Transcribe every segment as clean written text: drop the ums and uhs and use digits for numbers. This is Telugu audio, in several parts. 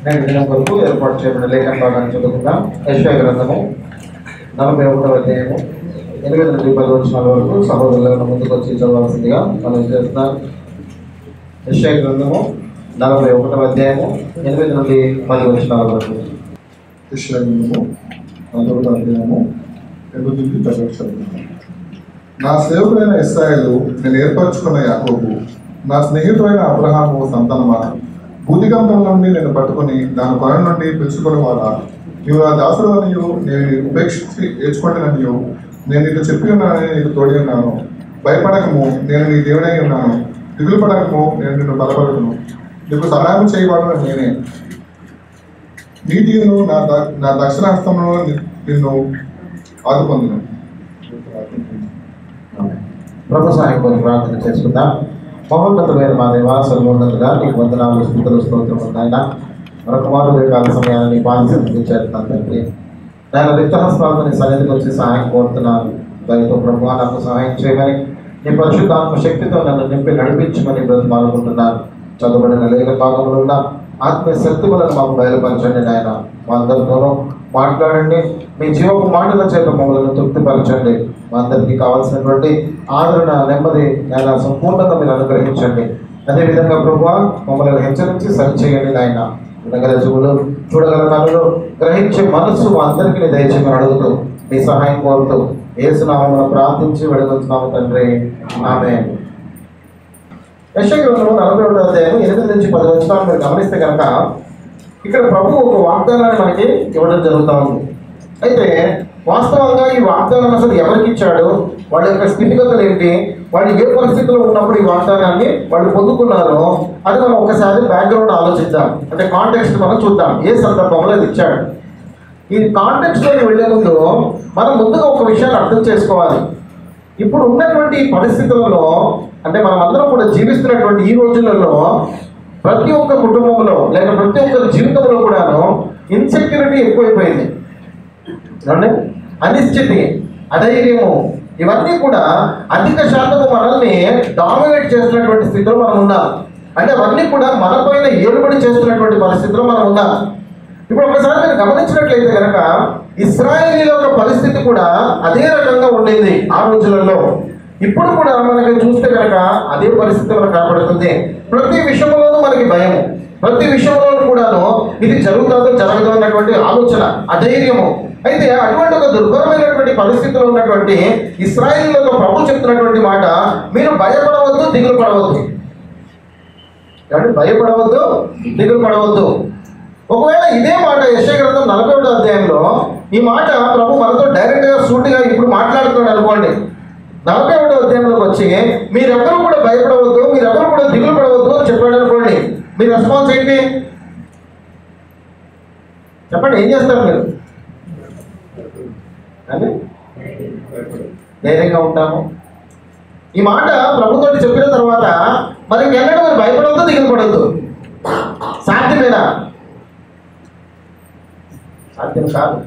నేటి దినం కొరకు ఏర్పాటు చేయబడిన లేఖన భాగాన్ని చదువుకుందాం. యెషయా గ్రంథము 41వ అధ్యాయము 8 నుండి 10 వచనాల వరకు సహోదరులను ముందుకు వచ్చి చదవాల్సిందిగా మనం చేస్తున్నాం. యెషయా గ్రంథము 41వ అధ్యాయము 8 నుండి 10 వచనాల వరకు. యెషయా గ్రంథము 41వ అధ్యాయము 8 నుండి 10 వచనాలు. నా సేవకుడైన ఇశ్రాయేలు, నేను ఏర్పరచుకున్న యాకోబు, నా స్నేహితుడైన అబ్రహాము సంతానమా, భూదిగంధం నుండి నేను పట్టుకుని దాని కొన నుండి పిలుచుకుని వాడా, నీవు నా దాసుడనియు నేను ఉపేక్షించి ఏడ్చుకుంటున్నానియు, నేను నీకు చెప్పి ఉన్నానని నీకు తోడి ఉన్నాను. భయపడకము, నేను నీ దేవుడై ఉన్నాను. దిగులు పడకము, నేను నిన్ను బలపడను. నీకు సహాయం చేయబడను నేనే. నీతిను నా దక్షిణ హస్తంలో నిన్ను ఆదుకొందును. ప్రభు సహాయం కోరి ప్రార్థన చేసుకుందాం. మహోన్నతుడైన మా దేవా, సర్వోన్నతుడా నీకు వందనాలు, స్తుతులు, స్తోత్రములు నాయన. మరొక మారు కాల సమయాన్ని నీ బాధ్యతను చేరుతాను తండ్రి. నేను రిక్తహస్తాలతో నీ సన్నిధికి వచ్చి సహాయం కోరుతున్నాను. దయతో ప్రభు నాకు సహాయం చేయమని, నీ పరిశుద్ధాత్మ శక్తితో నన్ను నింపి నడిపించమని బ్రతిమాలుకుంటున్నాను. చదువుబడిన లేఖ భాగంలో ఉన్న ఆత్మీయ శక్తులను మాకు బయలుపరచండి నాయన. మా అందరితోనూ మాట్లాడండి. మీ జీవపు మాటల చేత మమ్మల్ని తృప్తిపరచండి. మా అందరికీ కావాల్సినటువంటి ఆదరణ, నెమ్మది, నాయన సంపూర్ణత మీరు అనుగ్రహించండి. అదేవిధంగా ప్రభువా మమ్మల్ని హెచ్చరించి సరిచేయండి నాయన. వినగల చెవులు, చూడగల కనులు, గ్రహించే మనస్సు మా అందరికీ దయచేయమని అడుగుతూ మీ సహాయం కోరుతూ యేసునామమున ప్రార్థించి వెడగొచ్చున్నాము తండ్రి, ఆమేన్. యెషయా గ్రంథము 41వ అధ్యాయం 8 నుంచి 10 వచనాలు మీరు గమనిస్తే కనుక ఇక్కడ ప్రభు ఒక వాగ్దానాన్ని మనకి ఇవ్వడం జరుగుతూ ఉంది. అయితే వాస్తవంగా ఈ వాగ్దానం అసలు ఎవరికి ఇచ్చాడు, వాళ్ళ యొక్క స్థితిగతులు ఏంటి, వాళ్ళు ఏ పరిస్థితుల్లో ఉన్నప్పుడు ఈ వాగ్దానాన్ని వాళ్ళు పొందుకున్నారో అది మనం ఒకసారి బ్యాక్గ్రౌండ్ ఆలోచిద్దాం. అంటే కాంటెక్స్ట్ మనం చూద్దాం, ఏ సందర్భంలో అది ఇచ్చాడు. ఈ కాంటెక్స్ట్లోకి వెళ్ళే ముందు మనం ముందుగా ఒక విషయాన్ని అర్థం చేసుకోవాలి. ఇప్పుడు ఉన్నటువంటి పరిస్థితులలో, అంటే మనం అందరం కూడా జీవిస్తున్నటువంటి ఈ రోజులలో ప్రతి ఒక్క కుటుంబంలో లేక ప్రతి ఒక్కరి జీవితంలో కూడాను ఇన్సెక్యూరిటీ ఎక్కువైపోయింది. అనిశ్చితి, అధైర్యము, ఇవన్నీ కూడా అధిక శాతము మనల్ని డామినేట్ చేస్తున్నటువంటి స్థితిలో మనం ఉన్నాం. అంటే అవన్నీ కూడా మనపైన ఏలుబడి చేస్తున్నటువంటి పరిస్థితిలో మనం ఉన్నాం. ఇప్పుడు ఒకసారి మీరు గమనించినట్లయితే కనుక ఇశ్రాయేలీల యొక్క పరిస్థితి కూడా అదే రకంగా ఉండేది ఆ రోజులలో. ఇప్పుడు కూడా మనకి చూస్తే కనుక అదే పరిస్థితి మనకు కనబడుతుంది. ప్రతి విషయంలోనూ మనకి భయం, ప్రతి విషయంలోనూ కూడాను ఇది జరుగుతుందో జరగదు అన్నటువంటి ఆలోచన, అధైర్యము. అయితే అటువంటి ఒక దుర్భరమైనటువంటి పరిస్థితిలో ఉన్నటువంటి ఇశ్రాయేలీయులకు ప్రభు చెప్తున్నటువంటి మాట, మీరు భయపడవద్దు, దిగులు పడవద్దు. కాబట్టి భయపడవద్దు, దిగులు పడవద్దు. ఒకవేళ ఇదే మాట యెషయా గ్రంథం 41వ అధ్యాయంలో ఈ మాట ప్రభు మనతో డైరెక్ట్గా సూటిగా ఇప్పుడు మాట్లాడుతున్నాడు అనుకోండి. 41వ అధ్యాయంలోకి వచ్చి మీరెవరూ కూడా భయపడవద్దు, మీరెవరూ కూడా దిగులు పడవద్దు అని చెప్పాడు అనుకోండి. మీ రెస్పాన్స్ ఏంటి చెప్పండి, ఏం చేస్తారు మీరు? అని ధైర్యంగా ఉంటాము. ఈ మాట ప్రభుతో చెప్పిన తర్వాత మరి ఎన్నడూ మీరు భయపడవద్దు, దిగులు పడవద్దు. సాధ్యమేనా? సాధ్యం కాదు.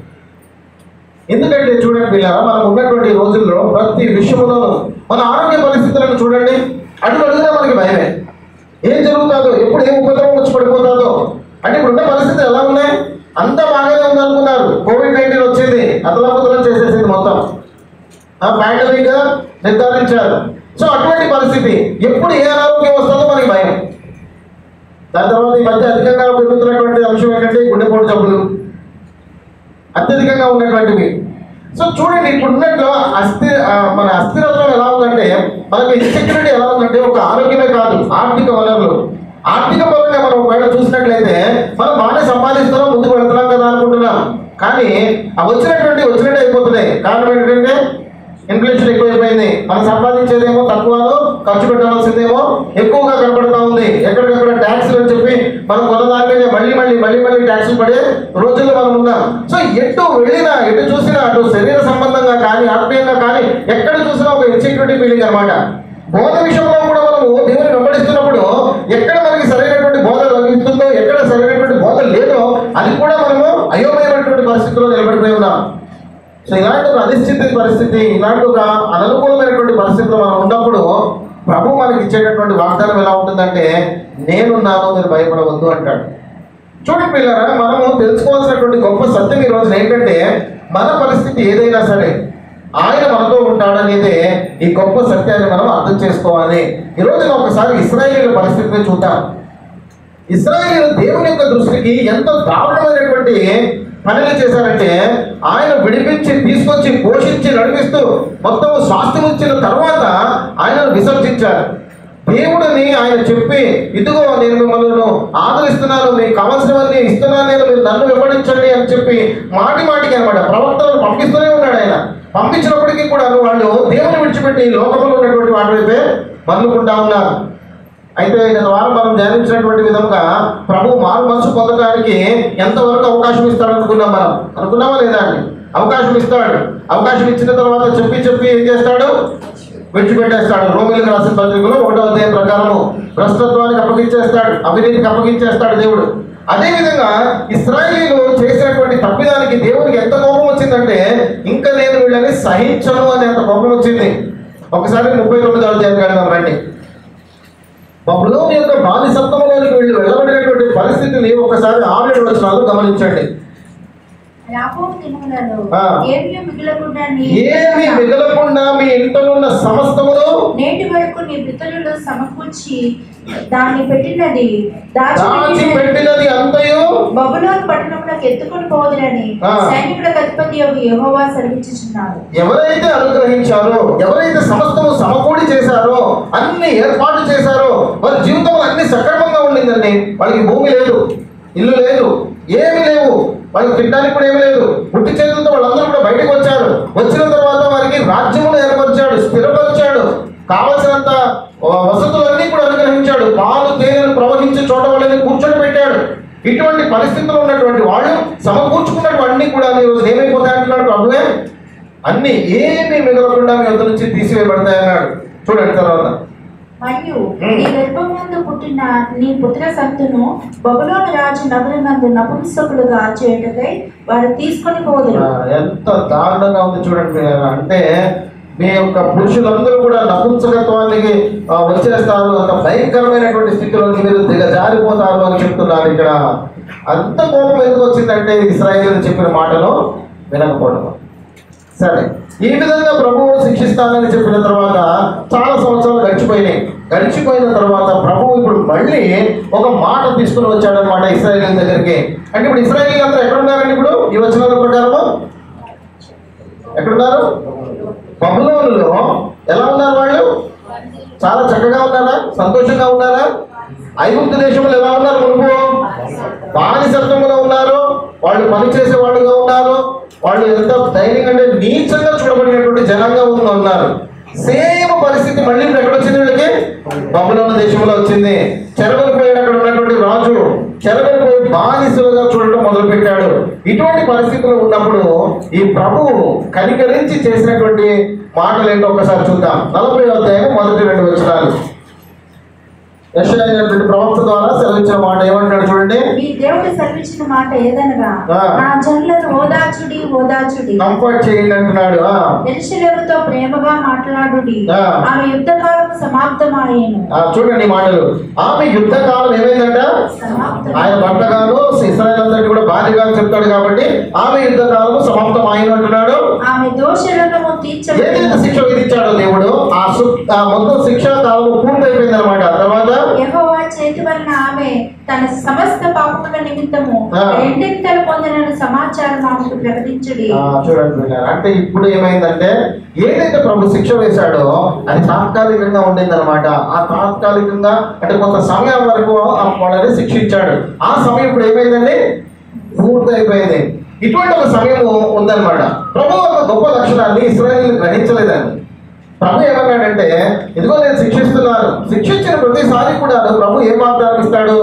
ఎందుకంటే చూడండి పిల్లరా, మనం ఉన్నటువంటి రోజుల్లో ప్రతి విషయంలోనూ మన ఆరోగ్య పరిస్థితులను చూడండి, అడుగుగా మనకి భయమే. ఏం జరుగుతుందో, ఎప్పుడు ఏం ఉపద్రవం వచ్చి పడిపోతుందో. అంటే ఇప్పుడున్న పరిస్థితులు ఎలా ఉన్నాయి? అంతా బాగానే ఉందనుకున్నారు, కోవిడ్-19 వచ్చింది, అతలాకుతలం చేసేసింది మొత్తం, పాండమిక్ నిర్ధారించారు. సో అటువంటి పరిస్థితి, ఎప్పుడు ఏ అనారోగ్యం వస్తుందో మనకి భయం. దాని తర్వాత ఈ మధ్య అధికంగా పెరుగుతున్నటువంటి అంశం ఏంటంటే గుండెపోటు జబ్బులు అత్యధికంగా ఉన్నటువంటివి. సో చూడండి, ఇప్పుడు ఉన్నట్లు మన అస్థిరత్వం ఎలా ఉందంటే, మనకి ఇన్సెక్యూరిటీ ఎలా ఉందంటే, ఒక ఆరోగ్యమే కాదు, ఆర్థిక వనరులు. ఆర్థిక పరంగా మనం ఒకవేళ చూసినట్లయితే మనం బాగానే సంపాదిస్తున్నాం, ముందుకు వెళ్తున్నాం కదా అనుకుంటున్నాం. కానీ వచ్చినట్టు అయిపోతున్నాయి. కారణం ఏంటంటే ఇన్ఫ్లేషన్ ఎక్కువైపోయింది. మనం సంపాదించేదేమో తక్కువలో, ఖర్చు పెట్టవలసిందేమో ఎక్కువగా కనపడుతూ ఉంది. ఎక్కడికక్కడ ట్యాక్స్లు అని చెప్పి మనం కొనదానికనే మళ్ళీ ట్యాక్సులు పడే రోజుల్లో మనం ఉన్నాం. సో ఎటు వెళ్ళినా, ఎటు చూసినా, అటు శరీర సంబంధంగా కానీ ఆత్మీయంగా కానీ ఎక్కడ చూసినా ఒక ఇన్సెక్యూరిటీ ఫీలింగ్ అనమాట. బోధ విషయంలో కూడా మనము దేవుని వెంబడిస్తున్నప్పుడు ఎక్కడ మనకి సరైనటువంటి బోధ లభిస్తుందో, ఎక్కడ సరైనటువంటి బోధ లేదో అది కూడా మనము అయోమయమైనటువంటి పరిస్థితుల్లో నిలబడిపోయి ఉన్నాం. సో ఇలాంటి ఒక అనిశ్చిత పరిస్థితి, ఇలాంటి ఒక అననుకూలమైనటువంటి పరిస్థితిలో మనం ఉన్నప్పుడు ప్రభు మనకి ఇచ్చేటటువంటి వాగ్దానం ఎలా ఉంటుందంటే, నేనున్నాను, మీరు భయపడవద్దు అంటాడు. చూడండి పిల్లరా, మనము తెలుసుకోవాల్సినటువంటి గొప్ప సత్యం ఈ రోజున ఏంటంటే, మన పరిస్థితి ఏదైనా సరే ఆయన మనతో ఉంటాడనేదే ఈ గొప్ప సత్యాన్ని మనం అర్థం చేసుకోవాలి. ఈ రోజున ఒకసారి ఇశ్రాయేలీయుల పరిస్థితిని చూద్దాం. ఇశ్రాయేలీయులు దేవుని యొక్క దృష్టికి ఎంతో దారుణమైనటువంటి పనులు చేశారంటే, ఆయన విడిపించి తీసుకొచ్చి పోషించి నడిపిస్తూ మొత్తం స్వాస్థ్యం ఇచ్చిన తర్వాత ఆయనను విసర్జించారు. దేవుడిని ఆయన చెప్పి, ఇదిగో నేను మిమ్మల్ని ఆదరిస్తున్నాను, మీకు కావాల్సినవన్నీ ఇస్తున్నాను, నేను మీరు నన్ను వెంబడించండి అని చెప్పి మాటికి అనమాట ప్రవక్తలను పంపిస్తూనే ఉన్నాడు. ఆయన పంపించినప్పటికీ కూడా వాళ్ళు దేవుని విడిచిపెట్టి లోకంలో ఉన్నటువంటి వాటి వైపే మన్నుకుంటా ఉన్నారు. అయితే గత వారం మనం ధ్యానించినటువంటి విధంగా ప్రభు మారు మనసు పొందడానికి ఎంతవరకు అవకాశం ఇస్తాడు అనుకున్నామా లేదా అండి? అవకాశం ఇస్తాడు. అవకాశం ఇచ్చిన తర్వాత చెప్పి ఏం చేస్తాడు? విడిచిపెట్టేస్తాడు. రోమిలకు రాసిన పత్రికలో 1వ అధ్యాయం ప్రకారము భ్రష్టత్వానికి అప్పగించేస్తాడు, అవినీతికి అప్పగించేస్తాడు దేవుడు. అదేవిధంగా ఇశ్రాయేలీయులు చేసినటువంటి తప్పిదానికి దేవునికి ఎంత కోపం వచ్చిందంటే, ఇంకా నేను వీళ్ళని సహించను అనేంత కోపం వచ్చింది. ఒకసారి 39వ అధ్యాయం రండి. బబులోను యొక్క బానిసత్వంలోనికి వీళ్ళు వెళ్ళబడినటువంటి పరిస్థితిని ఒకసారి 6-7 వచనాలు గమనించండి. ఏమి మిగలకుండా మీ ఇంట్లో ఉన్న సమస్తమును నేటి వరకు నీ పితరులు సమకూర్చి దాన్ని పెట్టినది అంతయు బబులోను పట్టణంలోకి ఎత్తుకొని పోదురని సైనికులకు అధిపతి యెహోవా సెలవిచ్చుచున్నాడు. ఎవరైతే అనుగ్రహించారో, ఎవరైతే సమస్తము సమకూడి చేశారో, అన్ని ఏర్పాటు చేశారో, వారి జీవితంలో అన్ని సక్రమంగా ఉండిందండి. వాళ్ళకి భూమి లేదు, ఇల్లు లేదు, ఏమీ లేవు, వాళ్ళకి తినడానికి కూడా ఏమీ లేదు. పుట్టి చేతులతో వాళ్ళందరూ కూడా బయటకు వచ్చారు. వచ్చిన తర్వాత వారికి రాజ్యమును ఏర్పరిచాడు, స్థిరపరిచాడు, కావలసినంత వసతులన్నీ కూడా అనుగ్రహించాడు. పాలు తేనెలు ప్రవహించే చోట వాళ్ళని కూర్చొని పెట్టాడు. ఇటువంటి పరిస్థితుల్లో ఉన్నటువంటి వాళ్ళు సమకూర్చుకున్నటువంటి కూడా ఈరోజు ఏమైపోతాయంటున్నాడు ప్రభువే, అన్ని ఏమీ మిగలకుండా మీ వద్ద నుంచి తీసివేయబడతాయన్నాడు. చూడండి తర్వాత, మరియు నీ గర్భమందు పుట్టిన నీ పుత్ర సంతును బబులోను రాజు నగరమందు నపుంసకులుగా చేయుటకై వారు తీసుకొని పోదురు. ఎంత దారుణంగా ఉంది చూడండి. అంటే మీ యొక్క పురుషులందరూ కూడా నపుంసకత్వానికి వచ్చేస్తారు, అంత భయంకరమైనటువంటి స్థితిలోకి మీరు దిగజారిపోతారు అని చెప్తున్నారు ఇక్కడ. అంత కోపం ఎందుకు వచ్చిందంటే ఇశ్రాయేలీయులు చెప్పిన మాటలు వినకపోవడం. సరే, ఈ విధంగా ప్రభువు శిక్షిస్తానని చెప్పిన తర్వాత చాలా సంవత్సరాలు గడిచిపోయిన తర్వాత ప్రభువు ఇప్పుడు మళ్ళీ ఒక మాట తీసుకుని వచ్చాడనమాట ఇశ్రాయేలీయుల దగ్గరికి. అంటే ఇప్పుడు ఇశ్రాయేలీయులు అందరూ ఎక్కడున్నారండి? ఇప్పుడు ఈ వచనాల ప్రకారము ఎక్కడున్నారు? బబులోనులో. ఎలా ఉన్నారు వాళ్ళు? చాలా చక్కగా ఉన్నారా? సంతోషంగా ఉన్నారా? ఐగుప్తు దేశంలో ఎలా ఉన్నారు? మునుపు బానిసత్వంలో ఉన్నారు. వాళ్ళు పనిచేసే వాళ్ళుగా ఉన్నారు. వాళ్ళు ఎంత ధైర్యంగా అంటే నీచంగా చూడబడినటువంటి జనంగా ఉన్నారు. సేమ్ పరిస్థితి మళ్ళీ ఎక్కడ వచ్చింది వీళ్ళకి? బబులోను దేశంలో వచ్చింది. చెరగలిపోయిన అక్కడ ఉన్నటువంటి రాజు చెరగలిపోయి బానిసలుగా చూడటం మొదలుపెట్టాడు. ఇటువంటి పరిస్థితులు ఉన్నప్పుడు ఈ ప్రభువు కనికరించి చేసినటువంటి మాటలు ఏంటో ఒకసారి చూద్దాం. 40వ అధ్యాయం 1-2 వచనాలు. యెషయా అనేటువంటి ప్రవక్త ద్వారా సెలవిచ్చిన మాట ఏమంటాడు చూడండి. మీ దేవుడు సెలవిచ్చిన మాట ఏదనగా, నా జనులను ఓదార్చుడి కంఫర్ట్ చేయండి అంటున్నాడు. యెరూషలేముతో ప్రేమగా మాట్లాడుడి, ఆమె యుద్ధకాలం సమాప్తమాయేను. చూడండి మాటలు. ఆమె యుద్ధకాలం ఏమైందంట? ఆయన భర్తగాను ఇశ్రాయేలు కూడా భార్యగా చెప్తాడు కాబట్టి ఆమె యుద్ధకాలము సమాప్తమాయను అంటున్నాడు. ఆమె దోషులను తీర్చడు. ఏదైతే శిక్ష విధించాడో దేవుడు ఆ మొత్తం శిక్షా కాలము పూర్తయిపోయింది అనమాట. తర్వాత యెహోవా చేతి వలన ఆమె తన సమస్త పాపముల నిమిత్తము రెండింతలు పొందిన సమాచారం ఆమెకు ప్రకటించుడి. చూడండి, అంటే ఇప్పుడు ఏమైందంటే ఏదైతే ప్రభు శిక్ష వేశాడో అది తాత్కాలికంగా ఉండింది అనమాట. ఆ తాత్కాలికంగా అంటే కొంత సమయం వరకు వాళ్ళని శిక్షించాడు. ఆ సమయం ఇప్పుడు ఏమైందండి? పూర్తి అయిపోయింది. ఇటువంటి ఒక సమయం ఉందన్నమాట. ప్రభు ఒక గొప్ప లక్షణాన్ని ఇశ్రాయేలు గ్రహించలేదండి. ప్రభు ఏమన్నాడంటే, ఇదిగో నేను శిక్షిస్తున్నాను. శిక్షించిన ప్రతిసారి కూడా ప్రభు ఏం వాగ్దానం ఇస్తాడు?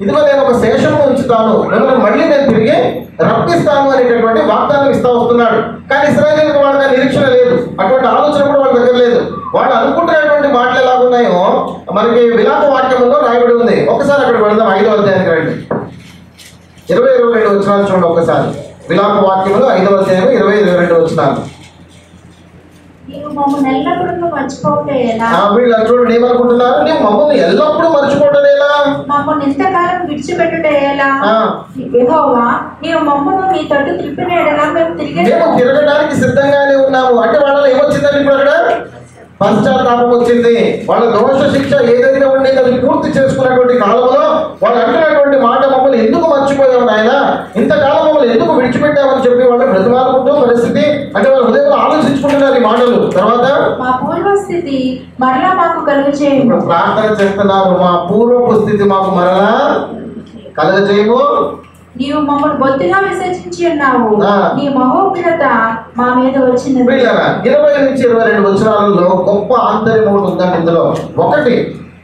ఇదిగో నేను ఒక శేషము ఉంచుతాను, మిమ్మల్ని మళ్ళీ నేను తిరిగి రప్పిస్తాను అనేటటువంటి వాగ్దానం ఇస్తా వస్తున్నాడు. కానీ ఇశ్రాయేలీయులకు వాళ్ళకి నిరీక్షణ లేదు, అటువంటి ఆలోచన కూడా వాళ్ళ దగ్గర లేదు. వాళ్ళు అనుకుంటున్నటువంటి మాటలు ఎలాగున్నాయో మనకి విలాప వాక్యంలో రాయబడి ఉంది. ఒకసారి అక్కడికి వెళ్దాం. 5వ అధ్యాయానికి రండి. 20-22 వచనాలు చూడండి ఒకసారి. విలాప వాక్యంలో 5వ అధ్యాయం 20-22 వచనాలు. నీవు మమ్మల్ని ఎల్లప్పుడూ మర్చిపోతే ఎలా? వీళ్ళు చూడండి ఏమనుకుంటున్నారు, నీవు మమ్మల్ని ఎల్లప్పుడూ మర్చిపోవటం ఎలా, మమ్మల్ని ఎంతకాలం విడిచిపెట్టుట ఎలా? యెహోవా, నీవు మమ్మల్ని నీ తట్టు త్రిప్పిన ఎడలా మేము తిరగడానికి సిద్ధంగానే ఉన్నాము. అంటే వాళ్ళలో ఏమొచ్చిందండి ఇప్పుడు అక్కడ? పశ్చాత్తాపం వచ్చింది. వాళ్ళ దోష శిక్ష ఏదైతే ఉండేది అది పూర్తి చేసుకున్నటువంటి కాలంలో వాళ్ళు అంటున్నటువంటి మాట, మమ్మల్ని ఎందుకు మర్చిపోయావు నాయన, ఇంతకాలం మమ్మల్ని ఎందుకు విడిచిపెట్టామని చెప్పి వాళ్ళు బ్రతిమాలుకుంటూ పరిస్థితి అంటే వాళ్ళ హృదయంలో ఆలోచించుకుంటున్నారు ఈ మాటలు. తర్వాత మా పూర్వస్థితి మరలా మాకు కలుగజేయము. ప్రార్థన చేస్తున్నారు, మా పూర్వపు స్థితి మాకు మరలా కలుగజేయము. నీవు మమ్మల్ని బొత్తిగా విసర్జించి ఉన్నావు, నీ మహోగ్రత మా మీద వచ్చినది. 20 నుంచి 22 వచనాలలో గొప్ప ఆంతర్యం ఒకటి ఉందండి. ఇందులో ఒకటి,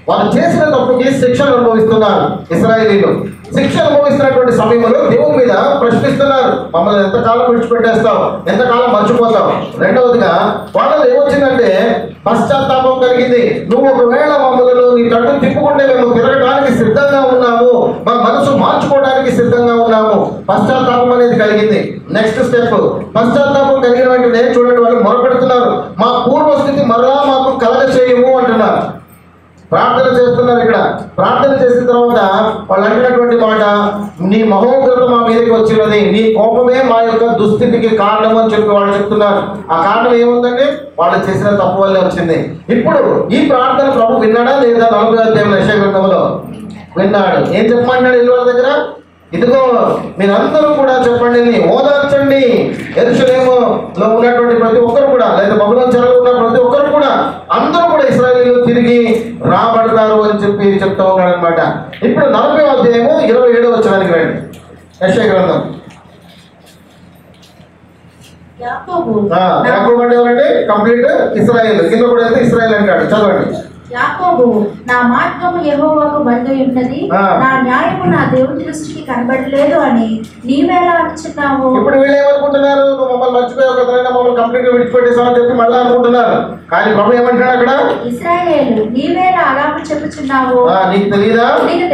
వాళ్ళు చేసిన తప్పుకి శిక్షను అనుభవిస్తున్నారు. ఇశ్రాయేలీయులు శిక్ష అనుభవిస్తున్నటువంటి సమయంలో దేవుని మీద ప్రశ్నిస్తున్నారు, మమ్మల్ని ఎంతకాలం విడిచిపెట్టేస్తావు, ఎంతకాలం మర్చిపోతావు. రెండవదిగా వాళ్ళలో ఏమొచ్చిందంటే పశ్చాత్తాపం కలిగింది. నువ్వు ఒకవేళ మమ్మల్ని నీ తట్టు తిప్పుకుంటే మేము తిరగడానికి సిద్ధంగా ఉన్నాము, మా మనసు మార్చుకోవడానికి సిద్ధంగా ఉన్నాము. పశ్చాత్తాపం అనేది కలిగింది. నెక్స్ట్ స్టెప్, పశ్చాత్తాపం కలిగిన వెంటనే చూడండి వాళ్ళు మొరపెడుతున్నారు, మా పూర్వస్థితి మరలా మాకు కలగ చేయము అంటున్నారు. ప్రార్థన చేస్తున్నారు. ఇక్కడ ప్రార్థన చేసిన తర్వాత వాళ్ళు అంటున్నటువంటి మాట, నీ మహోగ్రత మా మీదకి వచ్చినది, నీ కోపమే మా యొక్క దుస్థితికి కారణం అని చెప్పి వాళ్ళు చెప్తున్నారు. ఆ కారణం ఏముందండి? వాళ్ళు చేసిన తప్పు వల్లే వచ్చింది. ఇప్పుడు ఈ ప్రార్థన ప్రభు విన్నాడా లేదా? 40వ అధ్యాయం యెషయా గ్రంథంలో విన్నాడు. ఏం చెప్పమన్నాడు ఎల్లువారి దగ్గర? ఇదిగో మీరందరూ కూడా చెప్పండి, ఓదార్చండి. యెరూషలేములో ఉన్నటువంటి ప్రతి ఒక్కరు కూడా, లేదా బబులోను చెరలో ఉన్న ప్రతి ఒక్కరు కూడా, అందరూ కూడా ఇశ్రాయేలీయులు తిరిగి రాబడతారు అని చెప్పి చెప్తా ఉన్నాడు అనమాట. ఇప్పుడు 40వ అధ్యాయము 27వ వచనానికి రండి. యెషయా గ్రంథం. యాకోబు అంటే ఎవరండి? కంప్లీట్ ఇశ్రాయేల్. కింద కూడా అయితే ఇశ్రాయేల్ అంటాడు. చదవండి. యాకోబు, నా మార్గము యెహోవాకు బంధు ఉన్నది, నా న్యాయము నా దేవుని దృష్టికి కనబడలేదు అని నీవేలా అనుచున్నావు? ఇప్పుడు వీళ్ళు ఏమనుకుంటున్నారు? నువ్వు మమ్మల్ని మర్చిపోయావు కదా, మమ్మల్ని కంప్లీట్ గా విడిచిపెట్టేసావు అని చెప్పి మళ్ళీ అనుకుంటున్నారు. కానీ ప్రభు ఏమంటాడు అక్కడ? ఇశ్రాయేలు, నీవేలా అలాగ చెప్పుచున్నావు? నీకు తెలియదా? నీకు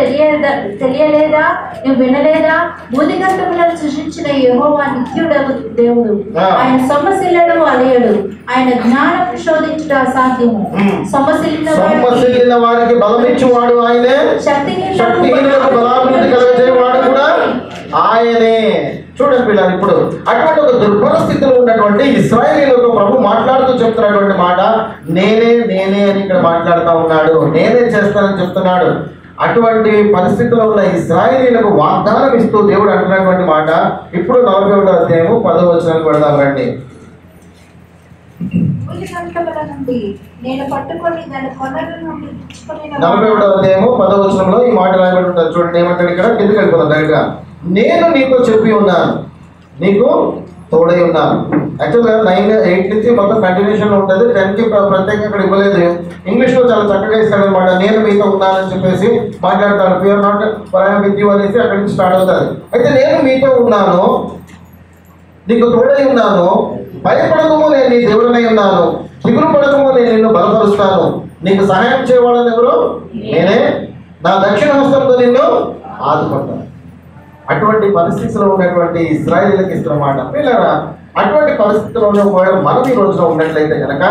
తెలియలేదా? నువ్వు వినలేదా? భూదిగంతములను సృష్టించిన యెహోవా నిత్యుడగు దేవుడు, ఆయన సొమ్మసిల్లడు అలయడు, ఆయన జ్ఞానం శోధించుట అసాధ్యము. సొమ్మసిల్లిన వారికి బలం ఇచ్చేవాడు ఆయనే, శక్తిహీనులకు బలాభివృద్ధి కలుగజేయవాడు కూడా ఆయనే. చూడండి పిల్లలు, ఇప్పుడు అటువంటి ఒక దుర్భర స్థితిలో ఉన్నటువంటి ఇశ్రాయేలీయులతో ప్రభు మాట్లాడుతూ చెప్తున్నటువంటి మాట, నేనే నేనే అని ఇక్కడ మాట్లాడుతూ ఉన్నాడు, నేనే చేస్తానని చెప్తున్నాడు. అటువంటి పరిస్థితిలో ఉన్న ఇశ్రాయేలీయులకు వాగ్దానం ఇస్తూ దేవుడు అంటున్నటువంటి మాట ఇప్పుడు 41వ అధ్యాయము 10వ వచనానికి వెళ్దాం రండి. 41వ అధ్యాయము 10వ వచనంలో ఈ మాట రాయబడి ఉంటుంది. చూడండి ఏమంటాడు ఇక్కడ? కిందకి వెళ్ళిపోతాం డైరెక్ట్గా. నేను నీతో చెప్పి ఉన్నాను, నీకు తోడై ఉన్నాను. యాక్చువల్గా 9-8 నుంచి మొత్తం కంటిన్యూషన్ ఉంటుంది. 10కి ప్రత్యేకంగా ఇక్కడ ఇవ్వలేదు. ఇంగ్లీష్లో చాలా చక్కగా ఇస్తాడనమాట. నేను మీతో ఉన్నానని చెప్పేసి మాట్లాడతాడు. యూఆర్ నాట్ విత్ యూ అనేసి అక్కడి నుంచి స్టార్ట్ అవుతుంది. అయితే నేను మీతో ఉన్నాను, నీకు తోడై ఉన్నాను, భయపడకము, నేను నీ దేవుడనై ఉన్నాను, దిగులు పడకము, నేను నిన్ను బలపరుస్తాను, నీకు సహాయం చేయవాలని ఎవరు? నేనే, నా దక్షిణ హస్తంతో నిన్ను ఆదుకుంటాను. అటువంటి పరిస్థితిలో ఉన్నటువంటి ఇశ్రాయేలీయులకు ఇస్తున్నమాట. పిల్లరా, అటువంటి పరిస్థితిలో ఒకవేళ మనం ఈ రోజున ఉన్నట్లయితే కనుక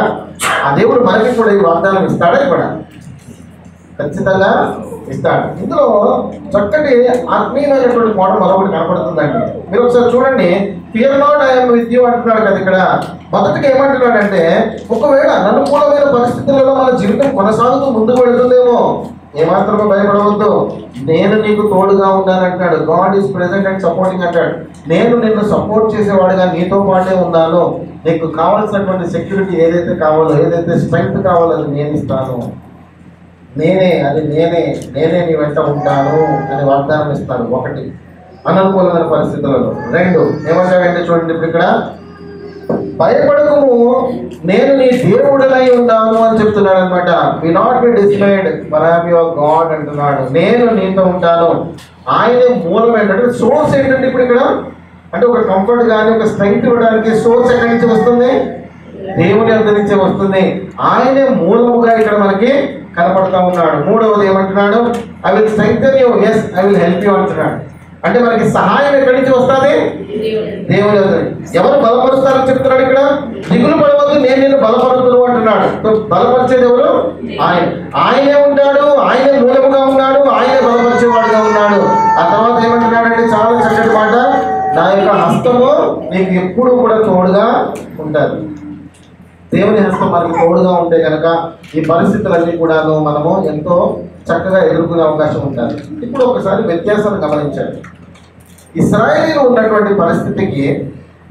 ఆ దేవుడు మనకి కూడా ఈ వాగ్దానం ఇస్తాడా? ఇవ్వడా? ఖచ్చితంగా ఇస్తాడు. ఇందులో చక్కటి ఆత్మీయమైనటువంటి కోణం మరొకటి కనపడుతుందండి. మీరు ఒకసారి చూడండి, fear not, I am with you అంటున్నాడు కదా ఇక్కడ. మొదటిగా ఏమంటున్నాడంటే, ఒకవేళ అనుకూలమైన పరిస్థితులలో మన జీవితం కొనసాగుతూ ముందుకు వెళుతుందేమో, ఏమాత్రమో భయపడవద్దు, నేను నీకు తోడుగా ఉన్నానంటాడు. God is present and supporting అంటాడు. నేను నిన్ను సపోర్ట్ చేసేవాడుగా నీతో పాటే ఉన్నాను. నీకు కావాల్సినటువంటి సెక్యూరిటీ ఏదైతే కావాలో, ఏదైతే స్ట్రెంగ్త్ కావాలో అది నేను ఇస్తాను. నేనే నీ వెంట ఉంటాను అని వాగ్దానం ఇస్తాను. ఒకటి, అననుకూలమైన పరిస్థితులలో. 2 ఏమంటాడంటే చూడండి ఇప్పుడు ఇక్కడ, భయపడకము, నేను నీ దేవుడనై ఉన్నాను అని చెప్తున్నాడు అనమాట. Be not be dismayed, for I am your God అంటున్నాడు. నేను నీతో ఉంటాను. ఆయనే మూలం ఏంటంటే, సోర్స్ ఏంటంటే ఇప్పుడు ఇక్కడ అంటే ఒక కంఫర్ట్ కానీ ఒక స్ట్రెంగ్త్ ఇవ్వడానికి సోర్స్ ఎక్కడి నుంచి వస్తుంది? దేవుని అంత నుంచే వస్తుంది. ఆయనే మూలముగా ఇక్కడ మనకి కనపడతా ఉన్నాడు. 3వది ఏమంటున్నాడు? I will strengthen you, yes I will help you అంటున్నాడు. అంటే మనకి సహాయం ఎక్కడి నుంచి వస్తుంది? దేవుడు. ఎవరు బలపరుస్తారని చెప్తున్నాడు ఇక్కడ? దిగులు పడవద్దు, నేను నిన్ను బలపరుతును అంటున్నాడు. బలపరిచేది ఎవరు? ఆయనే ఉంటాడు, ఆయనే మూలముగా ఉన్నాడు, ఆయనే బలపరిచేవాడుగా ఉన్నాడు. ఆ తర్వాత ఏమంటున్నాడంటే చాలా చక్కటి మాట, నా యొక్క హస్తము నీకు ఎప్పుడు కూడా తోడుగా ఉంటుంది. దేవుని హస్తం మనకి తోడుగా ఉంటే కనుక ఈ పరిస్థితులన్నీ కూడాను మనము ఎంతో చక్కగా ఎదుర్కొనే అవకాశం ఉంటుంది. ఇప్పుడు ఒకసారి వ్యత్యాసాన్ని గమనించండి. ఇశ్రాయేలీలో ఉన్నటువంటి పరిస్థితికి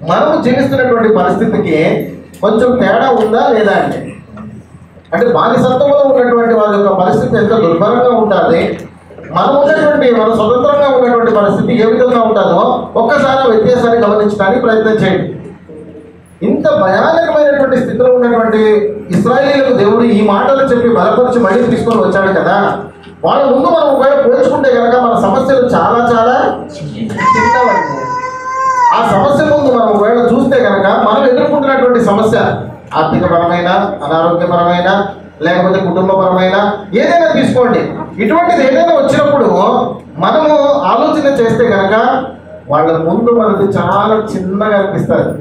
మనము జీవిస్తున్నటువంటి పరిస్థితికి కొంచెం తేడా ఉందా లేదా అంటే బానిసత్వంలో ఉన్నటువంటి వారి యొక్క పరిస్థితి ఎంత దుర్భరంగా ఉంటుంది, మనం స్వతంత్రంగా ఉన్నటువంటి పరిస్థితి ఏ విధంగా ఉంటుందో ఒక్కసారి వ్యత్యాసాన్ని గమనించడానికి ప్రయత్నం చేయండి. ఇంత భయానకమైనటువంటి స్థితిలో ఉన్నటువంటి ఇశ్రాయేలీలకు దేవుడు ఈ మాటలు చెప్పి బలపరిచి మళ్ళీ తీసుకొని వచ్చాడు కదా. వాళ్ళ ముందు మనం ఒకవేళ పోల్చుకుంటే కనుక మన సమస్యలు చాలా చాలా చిన్నవండి. ఆ సమస్య ముందు మనం ఒకవేళ చూస్తే కనుక మనం ఎదుర్కొంటున్నటువంటి సమస్య ఆర్థికపరమైన, అనారోగ్యపరమైన, లేకపోతే కుటుంబపరమైన ఏదైనా తీసుకోండి, ఇటువంటిది ఏదైనా వచ్చినప్పుడు మనము ఆలోచన చేస్తే కనుక వాళ్ళ ముందు మనకి చాలా చిన్నగా అనిపిస్తుంది.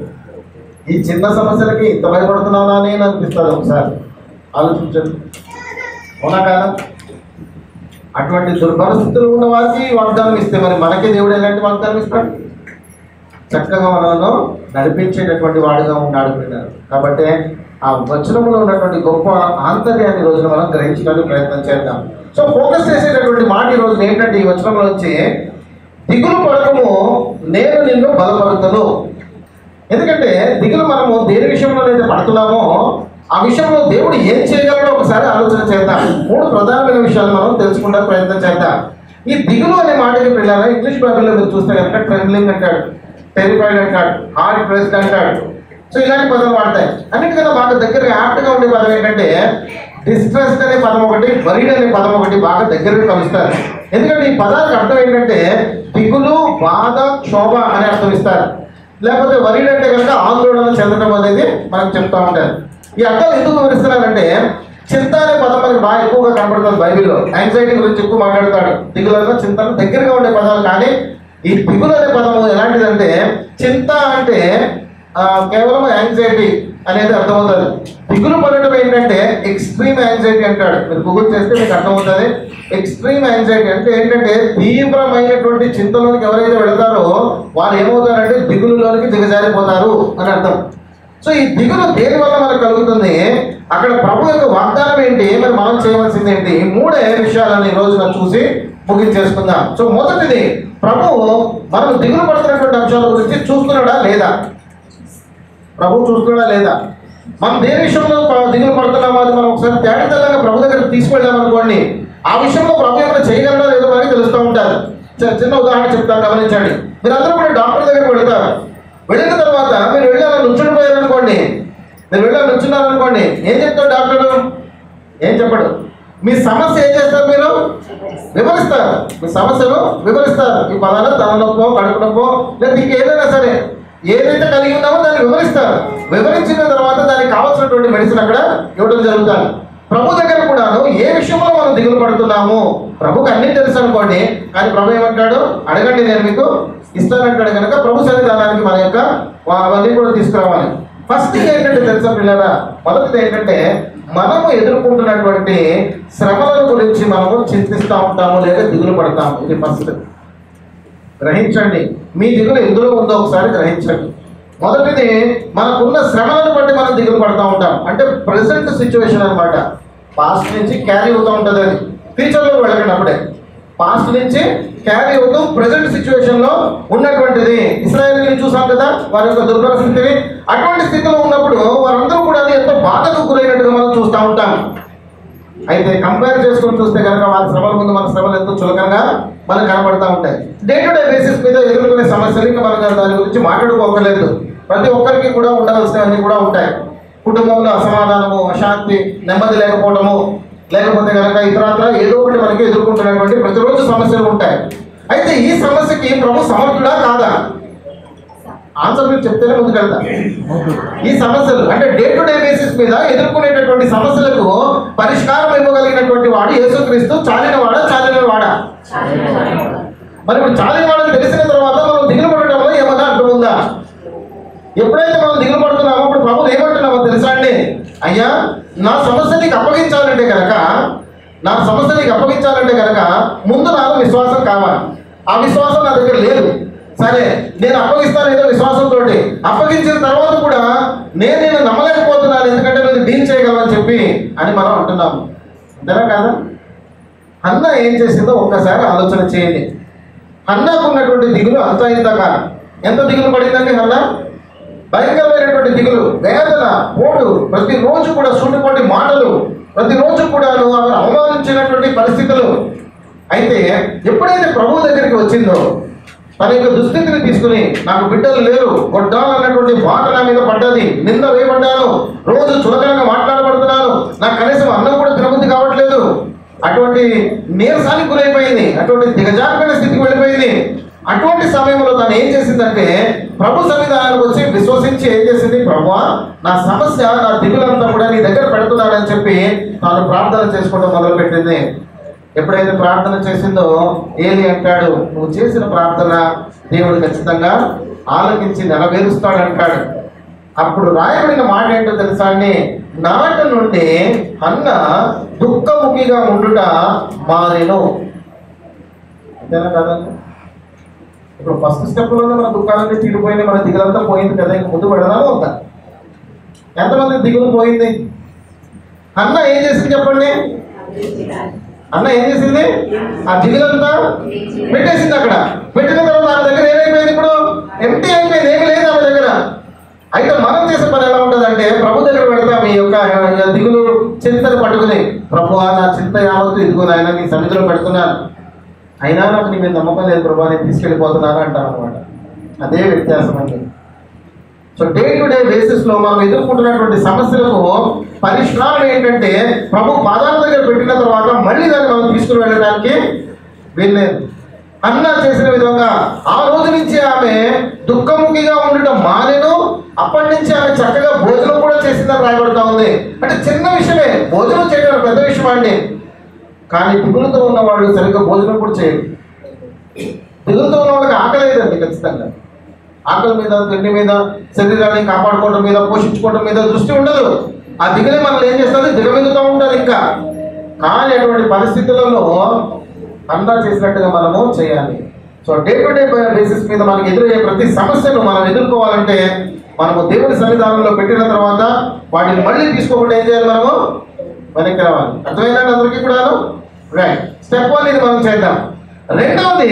ఈ చిన్న సమస్యలకి ఇంత భయపడుతున్నానా అని అనిపిస్తుంది. ఒకసారి ఆలోచించండి, అవునా కాదా? అటువంటి దుర్పరిస్థితులు ఉన్న వారికి వాగ్దానం ఇస్తే మరి మనకే దేవుడు ఎలాంటి వాగ్దానం ఇస్తాడు? చక్కగా మనను నడిపించేటటువంటి వాడుగా ఉన్నాడు పిల్లలు. కాబట్టి ఆ వచనంలో ఉన్నటువంటి గొప్ప ఆంతర్యాన్ని రోజున మనం గ్రహించడానికి ప్రయత్నం చేద్దాం. సో ఫోకస్ చేసేటటువంటి మాట ఈ రోజున ఏంటంటే ఈ వచనంలో వచ్చి దిగులు పడకము, నేను నిన్ను బలపరుతును. ఎందుకంటే దిగులు మనము దేని విషయంలో అయితే పడుతున్నామో ఆ విషయంలో దేవుడు ఏం చేయగలడో ఒకసారి ఆలోచన చేద్దాం. 3 ప్రధానమైన విషయాలు మనం తెలుసుకుంటానికి ప్రయత్నం చేద్దాం. ఈ దిగులు అనే మాటకి పిల్లలు ఇంగ్లీష్ బైబిల్లో మీరు చూస్తే కనుక ట్రెంబ్లింగ్ అంటాడు, టెరిఫైడ్ అంటాడు, హార్ట్ ప్రెస్డ్ అంటాడు. సో ఇలాంటి పదాలు వాడతాయి. అన్నిటికన్నా బాగా దగ్గరగా యాప్ట్గా ఉండే పదం ఏంటంటే డిస్ట్రెస్డ్ అనే పదం ఒకటి, వరీడ్ అనే పదం ఒకటి బాగా దగ్గరగా కలుస్తారు. ఎందుకంటే ఈ పదాలకు అర్థం ఏంటంటే దిగులు, బాధ, క్షోభ అనే అర్థం ఇస్తారు. లేకపోతే వరీడ్ అంటే కనుక ఆందోళన చెందడం అనేది మనకు చెప్తా ఉంటారు. ఈ అర్థాలు ఎందుకు వివరిస్తున్నారంటే చింత అనే పదం మనకి బాగా ఎక్కువగా కనబడుతుంది బైబిల్లో. యాంగ్జైటీ గురించి ఎక్కువ మాట్లాడతాడు. దిగులలో చింతలు దగ్గరగా ఉండే పదాలు. కానీ ఈ దిగులు అనే పదము ఎలాంటిదంటే చింత అంటే కేవలం యాంగ్జైటీ అనేది అర్థమవుతుంది. దిగులు పడటం ఏంటంటే ఎక్స్ట్రీమ్ యాంగ్జైటీ అంటాడు. మీరు గూగుల్ చేస్తే మీకు అర్థమవుతుంది. ఎక్స్ట్రీమ్ యాంగ్జైటీ అంటే ఏంటంటే తీవ్రమైనటువంటి చింతలోనికి ఎవరైతే వెళతారో వాళ్ళు ఏమవుతారంటే దిగులులోనికి దిగజారిపోతారు అని అర్థం. సో ఈ దిగులు దేని వల్ల మనకు కలుగుతుంది? అక్కడ ప్రభు యొక్క వాగ్దానం ఏంటి, మరి మనం చేయవలసింది ఏంటి? ఈ 3 విషయాలను ఈ రోజున చూసి ముగించేసుకుందాం. సో మొదటిది, ప్రభు మనం దిగులు పడుతున్నటువంటి అంశాల గురించి చూస్తున్నాడా లేదా? ప్రభు చూస్తున్నాడా లేదా? మనం దేని విషయంలో దిగులు పడుతున్నామో అది మనం ఒకసారి తేటతెల్లంగా ప్రభు దగ్గరికి తీసుకెళ్ళామనుకోండి, ఆ విషయంలో ప్రభు ఏమైనా చేయగలరా లేదో మనకి తెలుస్తూ ఉంటారు. చిన్న ఉదాహరణ చెప్తాను, గమనించండి. మీరందరూ కూడా డాక్టర్ దగ్గరికి వెళతారు. వెళ్ళిన తర్వాత మీరు వెళ్ళాలని నుంచున్నారనుకోండి, ఏం చెప్తాడు డాక్టర్? ఏం చెప్పడు. మీ సమస్య ఏం చేస్తారు? మీరు వివరిస్తారు. మీ సమస్యను వివరిస్తారు. ఈ పలానా తలనొప్పో, కడుపు నొప్పో, లేదా ఇంకేదైనా సరే ఏదైతే కలిగి ఉన్నామో దాన్ని వివరిస్తారు. వివరించిన తర్వాత దానికి కావాల్సినటువంటి మెడిసిన్ అక్కడ ఇవ్వడం జరుగుతుంది. ప్రభు దగ్గర కూడాను ఏ విషయంలో మనం దిగులు పడుతున్నాము, ప్రభుకి అన్నీ తెలుసు అనుకోండి, కానీ ప్రభు ఏమంటాడు? అడగండి నేను మీకు ఇస్తానంటాడు. కనుక ప్రభు సన్నిధానానికి మన యొక్క అవన్నీ కూడా తీసుకురావాలి. ఫస్ట్ థింగ్ ఏంటంటే తెలుసా పిల్లరా, మొదటిది ఏంటంటే మనము ఎదుర్కొంటున్నటువంటి శ్రమల గురించి మనము చింతిస్తూ ఉంటాము లేదా దిగులు పడతాము. ఇది ఫస్ట్ గ్రహించండి. మీ దిగులు ఎందులో ఉందో ఒకసారి గ్రహించండి. మొదటిది, మనకున్న శ్రమలను బట్టి మనం దిగులు పడుతూ ఉంటాం. అంటే ప్రెసెంట్ సిచ్యువేషన్ అనమాట. పాస్ట్ నుంచి క్యారీ అవుతూ ఉంటుంది, అది ఫ్యూచర్లో వెళ్ళకండి. అప్పుడే పాస్ట్ నుంచి క్యారీ అవుతూ ప్రెసెంట్ సిచ్యువేషన్లో ఉన్నటువంటిది. ఇశ్రాయేలీని చూసాం కదా, వారి యొక్క దుర్భర స్థితిని. అటువంటి స్థితిలో ఉన్నప్పుడు వారందరూ కూడా ఎంతో బాధకు గురైనట్టుగా మనం చూస్తూ ఉంటాం. అయితే కంపేర్ చేసుకుని చూస్తే కనుక వారి శ్రమల ముందు మన శ్రమలు ఎంతో చులకంగా మనకు కనబడతా ఉంటాయి. డే టు డే బేసిస్ మీద ఎదుర్కొనే సమస్యలు ఇంకా మనం దాని గురించి మాట్లాడుకోకలేదు. ప్రతి ఒక్కరికి కూడా ఉండవలసినవన్నీ కూడా ఉంటాయి. కుటుంబంలో అసమాధానము, అశాంతి, నెమ్మది లేకపోవడము, లేకపోతే కనుక ఇతరత్ర ఏదో ఒకటి మనకి ఎదుర్కొంటున్నటువంటి ప్రతిరోజు సమస్యలు ఉంటాయి. అయితే ఈ సమస్యకి ప్రభు సమర్థుడా కాదా? ఆన్సర్ మీరు చెప్తేనే ముందుకెళ్తా. ఈ సమస్యలు అంటే డే టు డే బేసిస్ మీద ఎదుర్కొనేటటువంటి సమస్యలకు పరిష్కారం ఇవ్వగలిగినటువంటి వాడు యేసుక్రీస్తు. చాలిన వాడా? మరి ఇప్పుడు చాలిన వాడని తెలిసి ఎప్పుడైతే మనం దిగులు పడుతున్నామో అప్పుడు ప్రభువు ఏమంటున్నామో తెలుసా అండి? అయ్యా నా సమస్య నీకు అప్పగించాలంటే కనుక ముందు నాకు విశ్వాసం కావాలి. ఆ విశ్వాసం నా దగ్గర లేదు. సరే నేను అప్పగిస్తాను ఏదో విశ్వాసంతో. అప్పగించిన తర్వాత కూడా నేను నమ్మలేకపోతున్నాను, ఎందుకంటే నేను డీల్ చేయగలనని చెప్పి అని మనం అంటున్నాము. అంతేనా కాదా? హన్నా ఏం చేసిందో ఒక్కసారి ఆలోచన చేయండి. హన్నాకు ఉన్నటువంటి దిగులు అంత ఇంత కాదు. ఎంత దిగులు పడిందండి హన్నా? భయంకరమైనటువంటి దిగులు, వేదన, పోటు, ప్రతిరోజు కూడా సూటిపోటి మాటలు, ప్రతిరోజు కూడా ఆమె అవమానించినటువంటి పరిస్థితులు. అయితే ఎప్పుడైతే ప్రభువు దగ్గరికి వచ్చిందో తన యొక్క దుస్థితిని తీసుకుని, నాకు బిడ్డలు లేరు, కొట్టాలన్నటువంటి మాట నా మీద పడ్డది, నింద వేయబడ్డాను, రోజు చులకనగా మాట్లాడబడుతున్నాను, నాకు కనీసం అన్నం కూడా తినబుద్ధి కావట్లేదు, అటువంటి నీరసానికి గురైపోయింది, అటువంటి దిగజారిపోయిన స్థితికి వెళ్ళిపోయింది. అటువంటి సమయంలో తను ఏం చేసిందంటే ప్రభు సన్నిధానానికి వచ్చి విశ్వసించి ఏం చేసింది? ప్రభువా, నా సమస్య, నా దిగులంతా కూడా నీ దగ్గర పెడుతున్నాడని చెప్పి తాను ప్రార్థన చేసుకోవడం మొదలుపెట్టింది. ఎప్పుడైతే ప్రార్థన చేసిందో ఏలి అంటాడు, నువ్వు చేసిన ప్రార్థన దేవుడు ఖచ్చితంగా ఆలకించి నెరవేరుస్తాడంటాడు. అప్పుడు రాయబడిన మాట ఏంటో తెలుసా అండి? నాట నుండి అన్న దుఃఖముఖిగా ఉండుట మారెను. అంతేనా కదండి? ఇప్పుడు ఫస్ట్ స్టెప్లోనే మన దుఃఖాలన్నీ తీరిపోయింది, మన దిగులంతా పోయింది కదా, ఇంక ముందు పెడదామో ఉందా? ఎంతమంది దిగులు పోయింది? అన్న ఏం చేసింది చెప్పండి? అన్న ఏం చేసింది? ఆ దిగులంతా పెట్టేసింది. అక్కడ పెట్టిన తర్వాత ఆమె దగ్గర ఏమైపోయింది? ఇప్పుడు ఎంటీ అయిపోయింది, ఏమీ లేదు ఆమె దగ్గర. అయితే మనం చేసే పని ఎలా ఉంటుందంటే ప్రభు దగ్గర పెడతాం ఈ యొక్క దిగులు చింతను పట్టుకుని, ప్రభువా నా చింత యావత్తు ఇదిగో నాయన నీ సన్నిధిలో పెడుతున్నాను, అయినా నాకు నీ మీద నమ్మకం లేదు ప్రభా, నేను తీసుకెళ్ళిపోతున్నాను అంటాను అనమాట. అదే వ్యత్యాసం అండి. సో డే టు డే బేసిస్లో మనం ఎదుర్కొంటున్నటువంటి సమస్యలకు పరిష్కారం ఏంటంటే ప్రభు పాదాల దగ్గర పెట్టిన తర్వాత మళ్ళీ దాన్ని మనం తీసుకుని వెళ్ళడానికి వెళ్ళలేదు. అన్న చేసిన విధంగా ఆ రోజు నుంచి ఆమె దుఃఖముఖిగా ఉండటం మానేను. అప్పటి నుంచి ఆమె చక్కగా భోజనం కూడా చేసిందని రాయబడతా ఉంది. అంటే చిన్న విషయమే, భోజనం చేయడం పెద్ద విషయం అండి. కానీ దిగులుతో ఉన్న వాళ్ళు సరిగ్గా భోజనం కూడా చేయరు. దిగులుతో ఉన్న వాళ్ళకి ఆకలి లేదండి. ఖచ్చితంగా ఆకలి మీద, తిండి మీద, శరీరాన్ని కాపాడుకోవడం మీద, పోషించుకోవడం మీద దృష్టి ఉండదు. ఆ దిగులే మనల్ని ఏం చేస్తుంది? దిగమిందుతూ ఉంటారు ఇంకా. కానీ అటువంటి పరిస్థితులలో అందా చేసినట్టుగా మనము చేయాలి. So day to day basis మీద మనకి ఎదురయ్యే ప్రతి సమస్యను మనం ఎదుర్కోవాలంటే మనము దేవుని సన్నిధానంలో పెట్టిన తర్వాత వాటిని మళ్ళీ తీసుకోకుండా ఏం చేయాలి? మనము వెనక్కి రావాలి. అర్థమైందండి అందరికీ కూడా? రైట్. స్టెప్ 1 ఇది మనం చేద్దాం. రెండవది,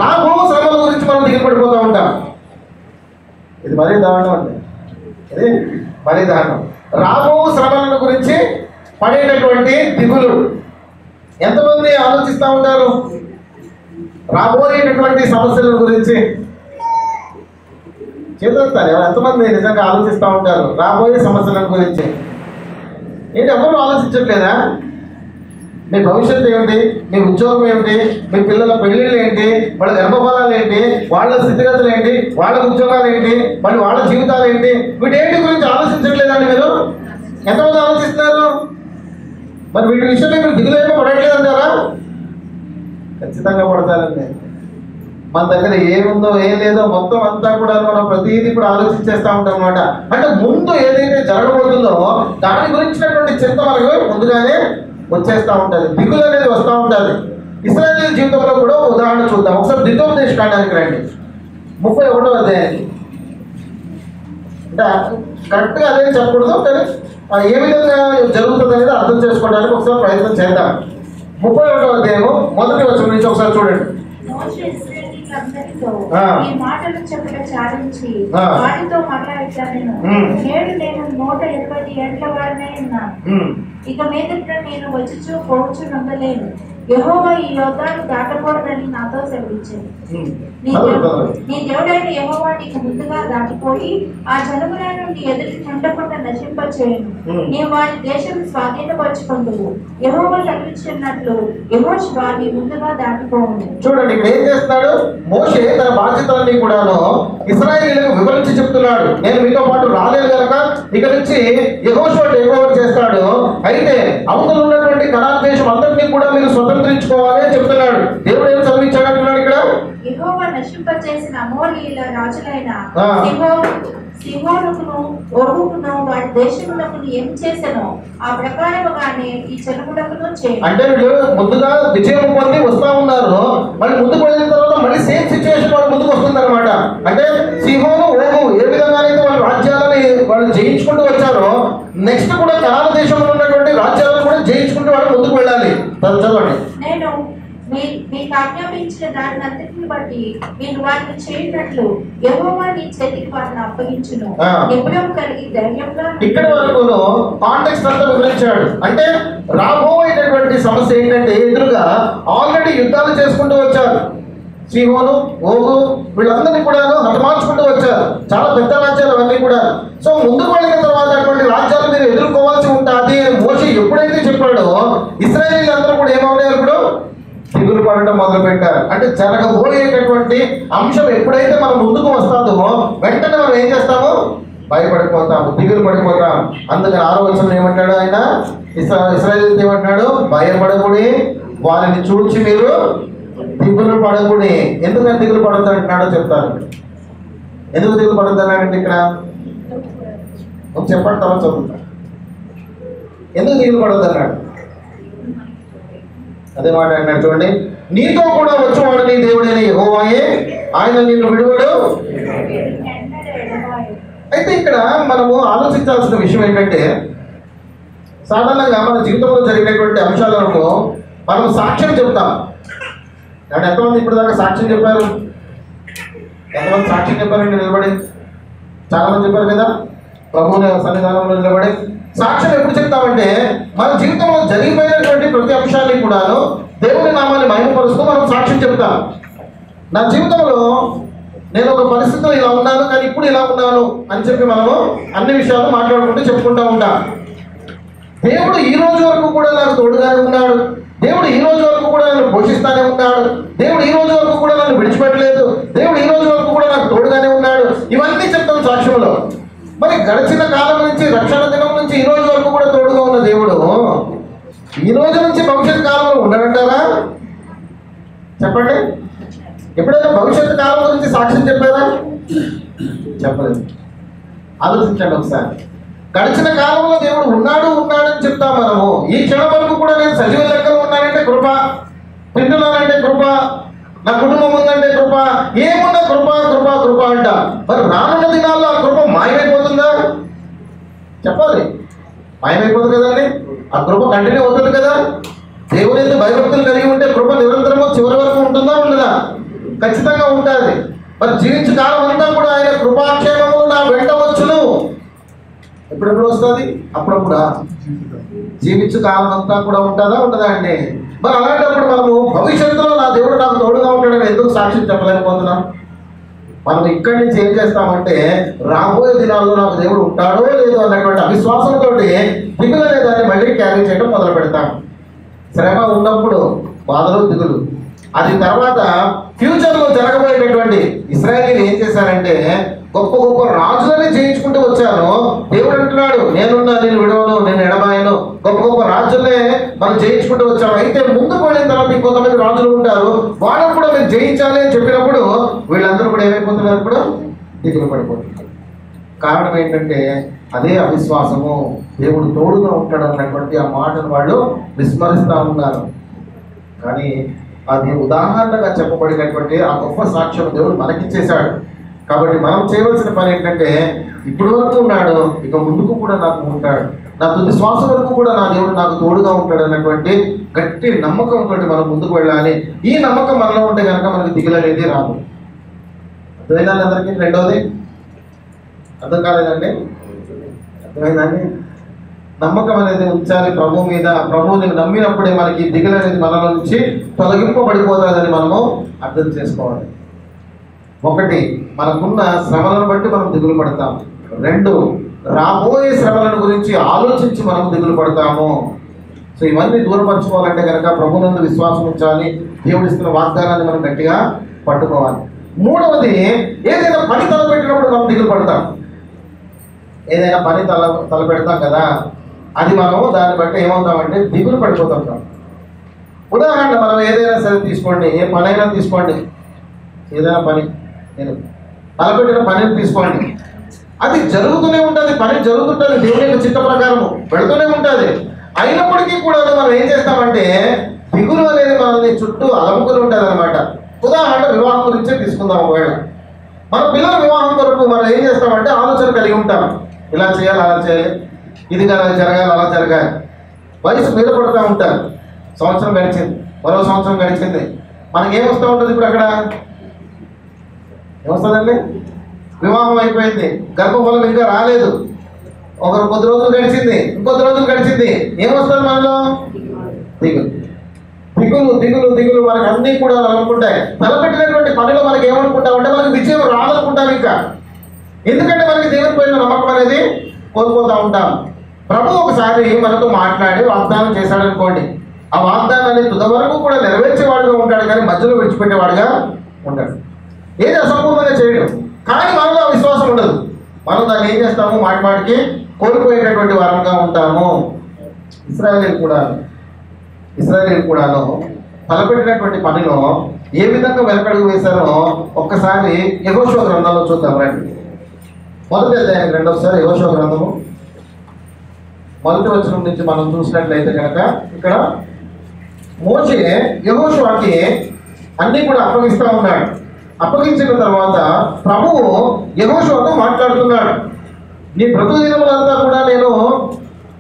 రాబో శ్రమల గురించి మనం దిగులు పడిపోతూ ఉంటాం. ఇది మరీ దారుణం అండి, ఇది మరీ దారుణం. రాబో శ్రమల గురించి పడేటటువంటి దిగులు ఎంతమంది ఆలోచిస్తూ ఉంటారు? రాబోయేటటువంటి సమస్యల గురించి చేస్తారు. ఎంతమంది నిజంగా ఆలోచిస్తూ ఉంటారు రాబోయే సమస్యల గురించి? ఏంటి, ఎవరు ఆలోచించట్లేదా? మీ భవిష్యత్తు ఏమిటి, మీ ఉద్యోగం ఏమిటి, మీ పిల్లల పెళ్ళిళ్ళు ఏంటి, వాళ్ళ గర్భఫలాలు ఏంటి, వాళ్ళ స్థితిగతులు ఏంటి, వాళ్ళ ఉద్యోగాలు ఏంటి, మళ్ళీ వాళ్ళ జీవితాలు ఏంటి, వీటేంటి గురించి ఆలోచించట్లేదండి మీరు? ఎంతమంది ఆలోచిస్తున్నారు? మరి వీటి విషయంలో మీరు దిగులేమో పడట్లేదంటారా? ఖచ్చితంగా పడతారండి. మన దగ్గర ఏముందో ఏం లేదో మొత్తం అంతా కూడా మనం ప్రతిదీ కూడా ఆలోచించేస్తూ ఉంటాం అన్నమాట. అంటే ముందు ఏదైతే జరగబోతుందో దాని గురించినటువంటి చింత మనకు ముందుగానే వచ్చేస్తూ ఉంటుంది, దిగులు అనేది వస్తూ ఉంటుంది. ఇశ్రాయేలు జీవితంలో కూడా ఉదాహరణ చూద్దాం. ఒకసారి ద్వితోపదేశ కాండానికి రండి, 31వ అధ్యాయానికి. అంటే కరెక్ట్గా అదే చెప్పకూడదు, కానీ ఏ విధంగా జరుగుతుంది అనేది అర్థం చేసుకోవడానికి ఒకసారి ప్రయత్నం చేద్దాం. 31వ అధ్యాయము 1వ వచనం నుంచి ఒకసారి చూడండి. ఈ మాటలు చెప్పక చాలించి వారితో మాట్లాడతాను. నేడు నేను 120 ఏళ్ల వాడినే ఉన్నాను. ఇక మీదట నేను వచ్చుచూ పోవచ్చు నమ్మలేను. యెహోవా ఈ యోర్దాను దాటకూడదని నాతో సెలవిచ్చాడు. నీ దేవుడైన యెహోవా నీకు ముందుగా దాటిపోయి ఆ జనముల నుండి ఎదుటి ఉండకుండా నశింపచేయను. నీవు వారి దేశం స్వాధీనపరచుకుందువు. యెహోవా సెలవిచ్చినట్లు యెహోషువ నీ ముందుగా దాటిపోవును. చూడండి ఇక్కడ ఏం చేస్తున్నాడు మోషే, తన బాధ్యతలన్నీ కూడాను ఇశ్రాయేలీయులకు వివరించి చెప్తున్నాడు. నేను మీతో పాటు రాలేదు కనుక ఇక నుంచి యెహోషువ టేక్ ఓవర్ చేస్తాడు. అయితే అవతల ఉన్నటువంటి కనాన్ దేశం అందరినీ కూడా మీరు స్వతంత్రించుకోవాలి అని చెప్తున్నాడు. దేవుడు ఏం చదివించాడు అంటున్నాడు ఇక్కడ? యెహోవా నశింపచేసిన అమోరీయుల రాజులైన సిహోనుకును ఓగుకును వాడి దేశములకు ఏం చేశానో ఆ ప్రకారముగానే ఈ చెలుగుడకును చేయండి. అంటే వీళ్ళు ముందుగా విజయం పొంది వస్తా ఉన్నారు, మళ్ళీ ముందుకు వెళ్ళిన తర్వాత మళ్ళీ సేమ్ సిచ్యువేషన్ వాళ్ళు ముందుకు వస్తుంది అనమాట. అంటే సిహోను ఓగు ఏ విధంగా అయితే వాళ్ళ రాజ్యాలని వాళ్ళు జయించుకుంటూ వచ్చారో, నెక్స్ట్ కూడా కనాన దేశంలో ఉన్నటువంటి రాజ్యాలను కూడా జయించుకుంటూ వాళ్ళు ముందుకు వెళ్ళాలి. చదవండి. నేను మీకు ఆజ్ఞాపించిన దానిని అంతటిని బట్టి మీరు వారిని చేయనట్లు యెహోవా నీ చేతికి వారిని అప్పగించును. నిపుణం కలిగి ధైర్యంగా. ఇక్కడ వరకు కాంటెక్స్ట్ అంతా వివరించాడు. అంటే రాబోయేటటువంటి సమస్య ఏంటంటే ఎదురుగా ఆల్రెడీ యుద్ధాలు చేసుకుంటూ వచ్చారు. సిహోను ఓగు వీళ్ళందరినీ కూడా హతమార్చుకుంటూ వచ్చారు. చాలా పెద్ద రాజ్యాలు అవన్నీ కూడా. సో ముందుకు వెళ్ళిన తర్వాత అటువంటి రాజ్యాలు మీరు ఎదుర్కోవాల్సి ఉంటుంది. మోషే ఎప్పుడైతే చెప్పాడో ఇశ్రాయేలీయులందరూ కూడా ఏమవుతారు, ఇప్పుడు దిగులు పడటం మొదలు పెట్టారు. అంటే జరగబోయేటటువంటి అంశం ఎప్పుడైతే మనం ముందుకు వస్తామో వెంటనే మనం ఏం చేస్తాము, భయపడిపోతాము, దిగులు పడిపోతాం. అందుకని 6వ వచనం ఏమంటాడు ఆయన, ఇశ్రాయేలీయులతో ఏమంటాడు, భయపడకుడి, వారిని చూచి మీరు దిగులు పడకుడి. ఎందుకని దిగులు పడతాడు అంటున్నాడో చెప్తాను. ఎందుకు దిగులు పడతానంటే ఇక్కడ చెప్పండి, తర్వాత చదువుతా. ఎందుకు దిగులు పడతాడు? అదే మాట అన్నాడు చూడండి, నీతో కూడా వచ్చేవాడు నీ దేవుడైన యెహోవాయే, ఆయన నిన్ను విడువడు. అయితే ఇక్కడ మనము ఆలోచించాల్సిన విషయం ఏంటంటే, సాధారణంగా మన జీవితంలో జరిగినటువంటి అంశాలను మనం సాక్ష్యం చెప్తాం. అంటే ఎంతమంది ఇప్పుడు దాకా సాక్ష్యం చెప్పారు? ఎంతమంది సాక్ష్యం చెప్పారండి నిలబడి? చాలా మంది చెప్పారు కదా, ప్రభువుని సన్నిధానంలో నిలబడి. సాక్ష్యం ఎప్పుడు చెప్తామంటే మన జీవితంలో జరిగిపోయినటువంటి ప్రతి అంశాన్ని కూడాను దేవుని నామాన్ని మహిమపరుస్తూ మనం సాక్ష్యం చెప్తాం. నా జీవితంలో నేను ఒక పరిస్థితిలో ఇలా ఉన్నాను, కానీ ఇప్పుడు ఇలా ఉన్నాను అని చెప్పి మనము అన్ని విషయాలు మాట్లాడుకుంటూ చెప్పుకుంటూ ఉంటాం. దేవుడు ఈ రోజు వరకు కూడా నాకు తోడుగానే ఉన్నాడు, దేవుడు ఈ రోజు వరకు కూడా నన్ను పోషిస్తానే ఉన్నాడు, దేవుడు ఈ రోజు వరకు కూడా నన్ను విడిచిపెట్టలేదు, దేవుడు ఈ రోజు వరకు కూడా నాకు తోడుగానే ఉన్నాడు. ఇవన్నీ చెప్తాం సాక్ష్యంలో. మరి గడిచిన కాలం నుంచి, రక్షణ దినం నుంచి ఈ రోజు వరకు కూడా తోడుగా ఉన్న దేవుడు ఈ రోజు నుంచి భవిష్యత్ కాలంలో ఉండనంటారా? చెప్పండి. ఎప్పుడైనా భవిష్యత్ కాలం గురించి సాక్ష్యం చెప్పారా? చెప్పలేదు. ఆలోచించండి ఒకసారి. గడిచిన కాలంలో దేవుడు ఉన్నాడని చెప్తాం మనము. ఈ క్షణం వరకు కూడా నేను సజీవ లెక్కలో ఉన్నానంటే కృప, తింటున్నానంటే కృప, నా కుటుంబం ఉందంటే కృప, ఏమున్నా కృప కృప కృప అంట. మరి రానున్న దినాల్లో ఆ కృప మాయమైపోతుందా? చెప్పాలి. మాయమైపోతుంది కదండి. ఆ కృప కంటిన్యూ అవుతుంది కదా. దేవుని యొక్క భయభక్తులు కలిగి ఉంటే కృప నిరంతరము చివరి వరకు ఉంటుందా ఉండదా? ఖచ్చితంగా ఉంటుంది. మరి జీవించే కాలం అంతా కూడా ఆయన కృపాక్షేమములు నా వెంట వచ్చును. ఎప్పుడెప్పుడు వస్తుంది? అప్పుడప్పుడు. జీవించే కాలం అంతా కూడా ఉంటుందా ఉండదా అండి? మరి అలాంటప్పుడు మనము భవిష్యత్తులో నా దేవుడు నాకు తోడుగా ఉంటాడని ఎందుకు సాక్ష్యం చెప్పలేకపోతున్నాం? మనం ఇక్కడి నుంచి ఏం చేస్తామంటే రాబోయే దినాల్లో నాకు దేవుడు ఉంటాడో లేదో అన్నటువంటి అవిశ్వాసంతో దిగులు అనే దాన్ని మళ్ళీ క్యారీ చేయడం మొదలు పెడతాం. శ్రమ ఉన్నప్పుడు బాధలు, దిగులు. అది తర్వాత ఫ్యూచర్లో జరగబోయేటటువంటి ఇశ్రాయేలీయులు ఏం చేశారంటే గొప్ప గొప్ప రాజులని జయించుకుంటూ వచ్చాను. దేవుడు అంటున్నాడు, నేనున్నా, నేను విడవను, నేను ఎడబాయను. గొప్ప గొప్ప రాజులనే మనం జయించుకుంటూ వచ్చాము. అయితే ముందుకు వెళ్ళిన తర్వాత ఇంకొంతమంది రాజులు ఉంటారు, వాళ్ళని కూడా మీరు జయించాలి అని చెప్పినప్పుడు వీళ్ళందరూ కూడా ఏమైపోతున్నారు? ఇప్పుడు దిగులు పడిపోతున్నారు. కారణం ఏంటంటే అదే అవిశ్వాసము. దేవుడు తోడుగా ఉంటాడు అన్నటువంటి ఆ మాటను వాళ్ళు విస్మరిస్తూ ఉన్నారు. కానీ అది ఉదాహరణగా చెప్పబడినటువంటి ఆ గొప్ప సాక్ష్యం దేవుడు మనకిచ్చేశాడు. కాబట్టి మనం చేయవలసిన పని ఏంటంటే ఇప్పటి వరకు ఉన్నాడు, ఇక ముందుకు కూడా నాకు ఉంటాడు, నా తుది శ్వాస వరకు కూడా నా దేవుడు నాకు తోడుగా ఉంటాడు అన్నటువంటి గట్టి నమ్మకంతో మనం ముందుకు వెళ్ళాలి. ఈ నమ్మకం మనలో ఉంటే కనుక మనకి దిగులు అనేది రాదు. అర్థమైందండి అందరికీ? రెండోది అర్థం కాలేదండి? అర్థమైందండి? నమ్మకం అనేది ఉంచాలి ప్రభు మీద. ప్రభువుని నమ్మినప్పుడే మనకి దిగులు అనేది మనలో నుంచి తొలగింపబడిపోతుందని మనము అర్థం చేసుకోవాలి. ఒకటి, మనకున్న శ్రమలను బట్టి మనం దిగులు పడతాం. రెండు, రాబోయే శ్రమలను గురించి ఆలోచించి మనం దిగులు పడతాము. సో ఇవన్నీ దూరపరచుకోవాలంటే కనుక ప్రభువునందు విశ్వాసం ఉంచాలి, దేవుడిస్తున్న వాగ్దానాన్ని మనం గట్టిగా పట్టుకోవాలి. మూడవది, ఏదైనా పని తలపెట్టినప్పుడు మనం దిగులు పడతాం. ఏదైనా పని తలపెడతాం కదా, అది మనం దాన్ని బట్టి ఏమవుతామంటే దిగులు పడిపోతాం. ఉదాహరణ మనం ఏదైనా సరే తీసుకోండి, ఏ పనైనా తీసుకోండి, ఏదైనా పని నేను తలపెట్టిన పనిని తీసుకోండి. అది జరుగుతూనే ఉంటుంది, పని జరుగుతుంటుంది, దేవుని యొక్క చిత్త ప్రకారము పెడుతూనే ఉంటుంది. అయినప్పటికీ కూడా మనం ఏం చేస్తామంటే దిగులు అనేది మనల్ని చుట్టూ అలముకుని ఉంటుంది అనమాట. ఉదాహరణ వివాహం గురించే తీసుకుందాం. ఒకవేళ మన పిల్లల వివాహం కొరకు మనం ఏం చేస్తామంటే ఆలోచన కలిగి ఉంటాం, ఇలా చేయాలి, అలా చేయాలి, ఇది జరగాలి, అలా జరగాలి. వయసు మీద పడుతూ ఉంటారు. సంవత్సరం గడిచింది, మరో సంవత్సరం గడిచింది, మనకి ఏమొస్తూ ఉంటుంది? ఇప్పుడు అక్కడ ఏమొస్తుందండి? వివాహం అయిపోయింది, గర్భఫలం ఇంకా రాలేదు, ఒకరు కొద్ది రోజులు గడిచింది, ఇంకొద్ది రోజులు గడిచింది, ఏమొస్తుంది మనలో? దిగులు దిగులు దిగులు దిగులు మనకు అన్నీ కూడా అనుకుంటాయి. తలపెట్టినటువంటి పనిలో మనకి ఏమనుకుంటామంటే మనకి విజయం రాదనుకుంటాం ఇంకా. ఎందుకంటే మనకి దేవుని పైన నమ్మకం అనేది కోల్పోతూ ఉంటాం. ప్రభు ఒకసారి మనతో మాట్లాడి వాగ్దానం చేశాడు అనుకోండి, ఆ వాగ్దానాన్ని తుద వరకు కూడా నెరవేర్చేవాడుగా ఉంటాడు, కానీ మధ్యలో విడిచిపెట్టేవాడుగా ఉంటాడు. ఏది అసంపూర్ణంగా చేయడం, కానీ మనలో విశ్వాసం ఉండదు. మనం దాన్ని ఏం చేస్తాము? మాటికి కోల్పోయేటటువంటి వారంగా ఉంటాము. ఇశ్రాయేలీయులు కూడాను తలపెట్టినటువంటి పనిలో ఏ విధంగా వెనకడుగు వేశారో ఒక్కసారి యెహోషువ గ్రంథంలో చూద్దాం రండి. మొదటి అధ్యాయం రెండోసారి యెహోషువ గ్రంథము మొదటి వచనం నుంచి మనం చూసినట్లయితే కనుక ఇక్కడ మోషే యెహోషువకి అన్నీ కూడా అప్పగిస్తూ ఉన్నాడు. అప్పగించిన తర్వాత ప్రభువు యెహోషువతో మాట్లాడుతున్నాడు. నీ బ్రతుకుదినములంతా కూడా నేను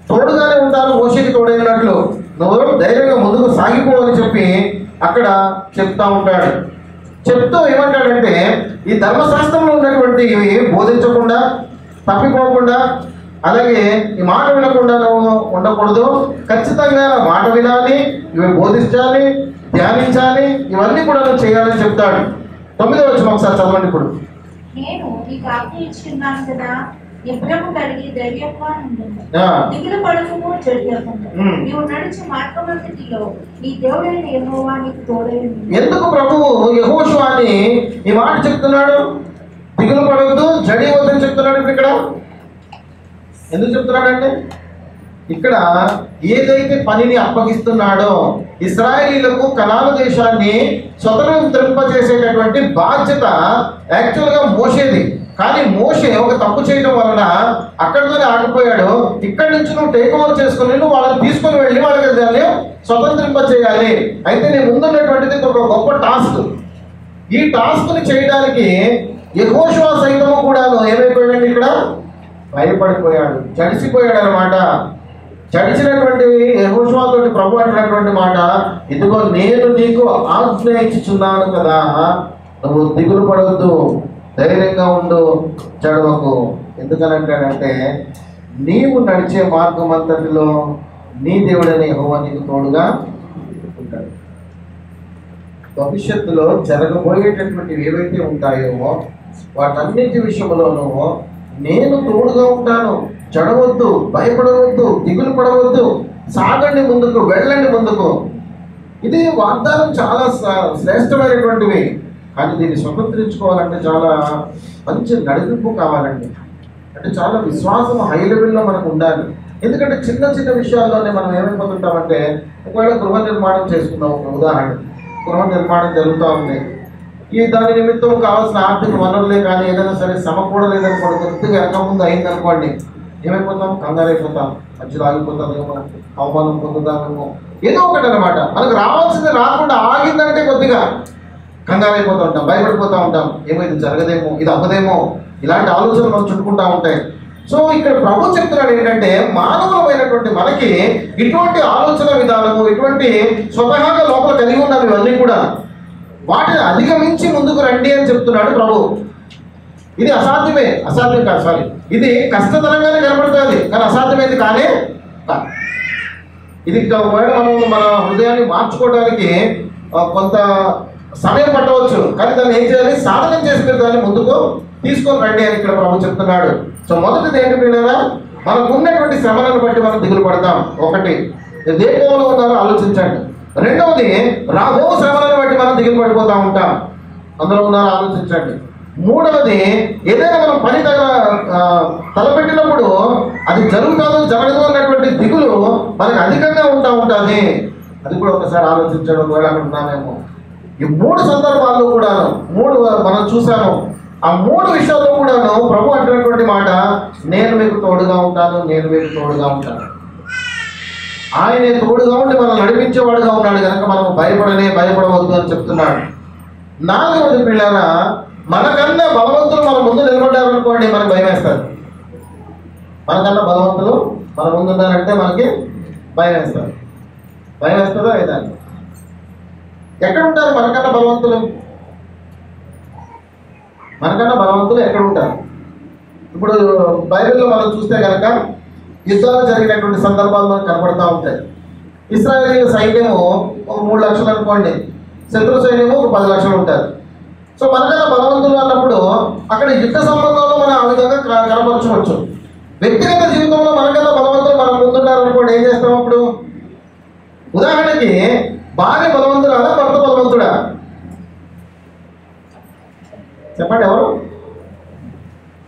తోడుగానే ఉంటాను, మోషేకి తోడైనట్లు నువ్వు ధైర్యంగా ముందుకు సాగిపోవని చెప్పి అక్కడ చెప్తా ఉంటాడు. చెప్తూ ఏమంటాడంటే ఈ ధర్మశాస్త్రంలో ఉన్నటువంటి ఇవి బోధించకుండా, తప్పిపోకుండా, అలాగే ఈ మాట వినకుండా నువ్వు ఉండకూడదు. ఖచ్చితంగా మాట వినాలి, ఇవి బోధించాలి, ధ్యానించాలి, ఇవన్నీ కూడా నువ్వు చేయాలని చెప్తాడు. 9వ వచనం ఒకసారి చదవండి. ఇప్పుడు నేను నీకు ఆజ్ఞ ఇచ్చున్నాను కదా, ఎప్పుడూ కలిగి ధైర్యంగా ఉంటుంది, దిగులు పడకము చెడియకుండా నీవు నడిచే మార్గమంతటిలో నీ దేవుడైన యెహోవా నీకు తోడై ఉన్నాడు. ఎందుకు ప్రభువు యెహోషువని ఈ మాట చెప్తున్నాడు? దిగులు పడవద్దు, జడియవద్దని చెప్తున్నాడు. ఇక్కడ ఎందుకు చెప్తున్నాడంటే ఇక్కడ ఏదైతే పనిని అప్పగిస్తున్నాడో ఇశ్రాయేలీయులకు కనాను దేశాన్ని స్వతంత్రింపజేసేటటువంటి బాధ్యత యాక్చువల్గా మోషేది. కానీ మోషే ఒక తప్పు చేయడం వలన అక్కడితోనే ఆగిపోయాడు. ఇక్కడి నుంచి నువ్వు టేక్ ఓవర్ చేసుకుని నువ్వు వాళ్ళని తీసుకొని వెళ్ళి వాళ్ళకి దాన్ని స్వతంత్రింపజేయాలి. అయితే నీ ముందున్నటువంటిది ఒక గొప్ప టాస్క్. ఈ టాస్క్ని చేయడానికి యెహోషువ సైతము కూడా ఏమైపోయాడండి? ఇక్కడ భయపడిపోయాడు, చడిసిపోయాడు అనమాట. చడిచినటువంటి యెహోషువతో ప్రభు అంటున్నటువంటి మాట, ఇదిగో నేను నీకు ఆజ్ఞ ఇచ్చుచున్నాను కదా, నువ్వు దిగులు పడవద్దు, ధైర్యంగా ఉండు, చడవకు. ఎందుకనంటాడంటే నీవు నడిచే మార్గం అంతటిలో నీ దేవుడైన యెహోవా నీకు తోడుగా ఉంటాడు. భవిష్యత్తులో జరగబోయేటటువంటివి ఏవైతే ఉంటాయో వాటన్నిటి విషయంలోనూ నేను తోడుగా ఉంటాను, చడవద్దు, భయపడవద్దు, దిగులు పడవద్దు, సాగండి ముందుకు, వెళ్ళండి ముందుకు. ఇది వాగ్దానం చాలా శ్రేష్టమైనటువంటివి. కానీ దీన్ని స్వతంత్రించుకోవాలంటే చాలా మంచి నడిపింపు కావాలండి. అంటే చాలా విశ్వాసం హై లెవెల్లో మనకు ఉండాలి. ఎందుకంటే చిన్న చిన్న విషయాల్లోనే మనం ఏమైపోతుంటామంటే, ఒకవేళ గృహ నిర్మాణం చేసుకున్నాం, ఒక ఉదాహరణ, గృహ నిర్మాణం జరుగుతూ ఉంది, దాని నిమిత్తం కావాల్సిన ఆర్థిక వనరులే కానీ ఏదైనా సరే సమకూడలేదనుకోండి, కొద్దిగా వెనక ముందు అయిందనుకోండి, ఏమైపోతాం? కంగారు అయిపోతాం, మధ్యలో ఆగిపోతుందేమో, అవమానం పొందుతామేమో, ఏదో ఒకటి అనమాట. మనకు రావాల్సింది రాకుండా ఆగిందంటే కొద్దిగా కంగారు అయిపోతూ ఉంటాం, భయపడిపోతూ ఉంటాం, ఏమో ఇది జరగదేమో, ఇది అవ్వదేమో, ఇలాంటి ఆలోచనలు మనం చుట్టుకుంటూ ఉంటాయి. సో ఇక్కడ ప్రభు చెప్తున్నాడు ఏంటంటే మానవులమైనటువంటి మనకి ఇటువంటి ఆలోచన విధానము, ఇటువంటి స్వతహాగా లోపల కలిగి ఉన్నవి ఇవన్నీ కూడా వాటిని అధిగమించి ముందుకు రండి అని చెప్తున్నాడు ప్రభు. ఇది అసాధ్యం కాదు, సారీ, ఇది కష్టతరంగానే కనబడుతుంది, కానీ అసాధ్యమైంది కానీ కాదు. ఇది ఒకవేళ మనం మన హృదయాన్ని మార్చుకోవడానికి కొంత సమయం పట్టవచ్చు, కానీ దాన్ని ఏం చేయాలి? సాధన చేసి దాన్ని ముందుకు తీసుకొని రండి అని ఇక్కడ ప్రభు చెప్తున్నాడు. సో మొదటిది ఏంటి పిల్లరా? మనకు ఉన్నటువంటి శ్రమలను బట్టి మనం దిగులు పడతాం. ఒకటి, ఏ కోవలో ఉన్నారో ఆలోచించండి. రెండవది, రాబో శ్రమలను బట్టి మనం దిగులు పడిపోతూ ఉంటాం, అందులో ఉన్నారో ఆలోచించండి. మూడవది, ఏదైనా మనం పని తలపెట్టినప్పుడు అది జరగదు అన్నటువంటి దిగులు మనకు అధికంగా ఉంటుంది. అది కూడా ఒకసారి ఆలోచించడం, ఒకవేళ అక్కడ ఉన్నామేమో. ఈ 3 సందర్భాల్లో కూడా మనం చూసాము. ఆ 3 విషయాల్లో కూడాను ప్రభు అంటున్నటువంటి మాట, నేను మీకు తోడుగా ఉంటాను, నేను మీకు తోడుగా ఉంటాను. ఆయనే తోడుగా ఉండి మనం నడిపించేవాడుగా ఉన్నాడు కనుక మనం భయపడవద్దు అని చెప్తున్నాడు. 4వది పిల్లరా, మనకన్నా బలవంతులు మన ముందు నిలబడ్డారనుకోండి మనకు భయం వేస్తారు. మనకన్నా బలవంతులు మన ముందు ఉన్నారంటే మనకి భయం వేస్తారు. భయం వేస్తుందో లేదా? ఎక్కడ ఉంటారు మనకన్నా బలవంతులు? మనకన్నా బలవంతులు ఎక్కడ ఉంటారు? ఇప్పుడు బైబిల్లో మనం చూస్తే కనుక యుద్ధాలు జరిగినటువంటి సందర్భాలు మనకు కనబడతా ఉంటాయి. ఇశ్రాయేలీయుల సైన్యము ఒక 3 లక్షలు అనుకోండి, శత్రు సైన్యము ఒక 10 లక్షలు ఉంటారు. సో మనకన్నా బలవంతులు అన్నప్పుడు అక్కడ యుద్ధ సంబంధంలో మనం ఆ విధంగా కనపరచవచ్చు. వ్యక్తిగత జీవితంలో మనకన్నా బలవంతులు మనం ముందున్నారు అనుకోండి, ఏం చేస్తాం అప్పుడు? ఉదాహరణకి భార్య బలవంతుడా, భర్త బలవంతుడా? చెప్పండి ఎవరు?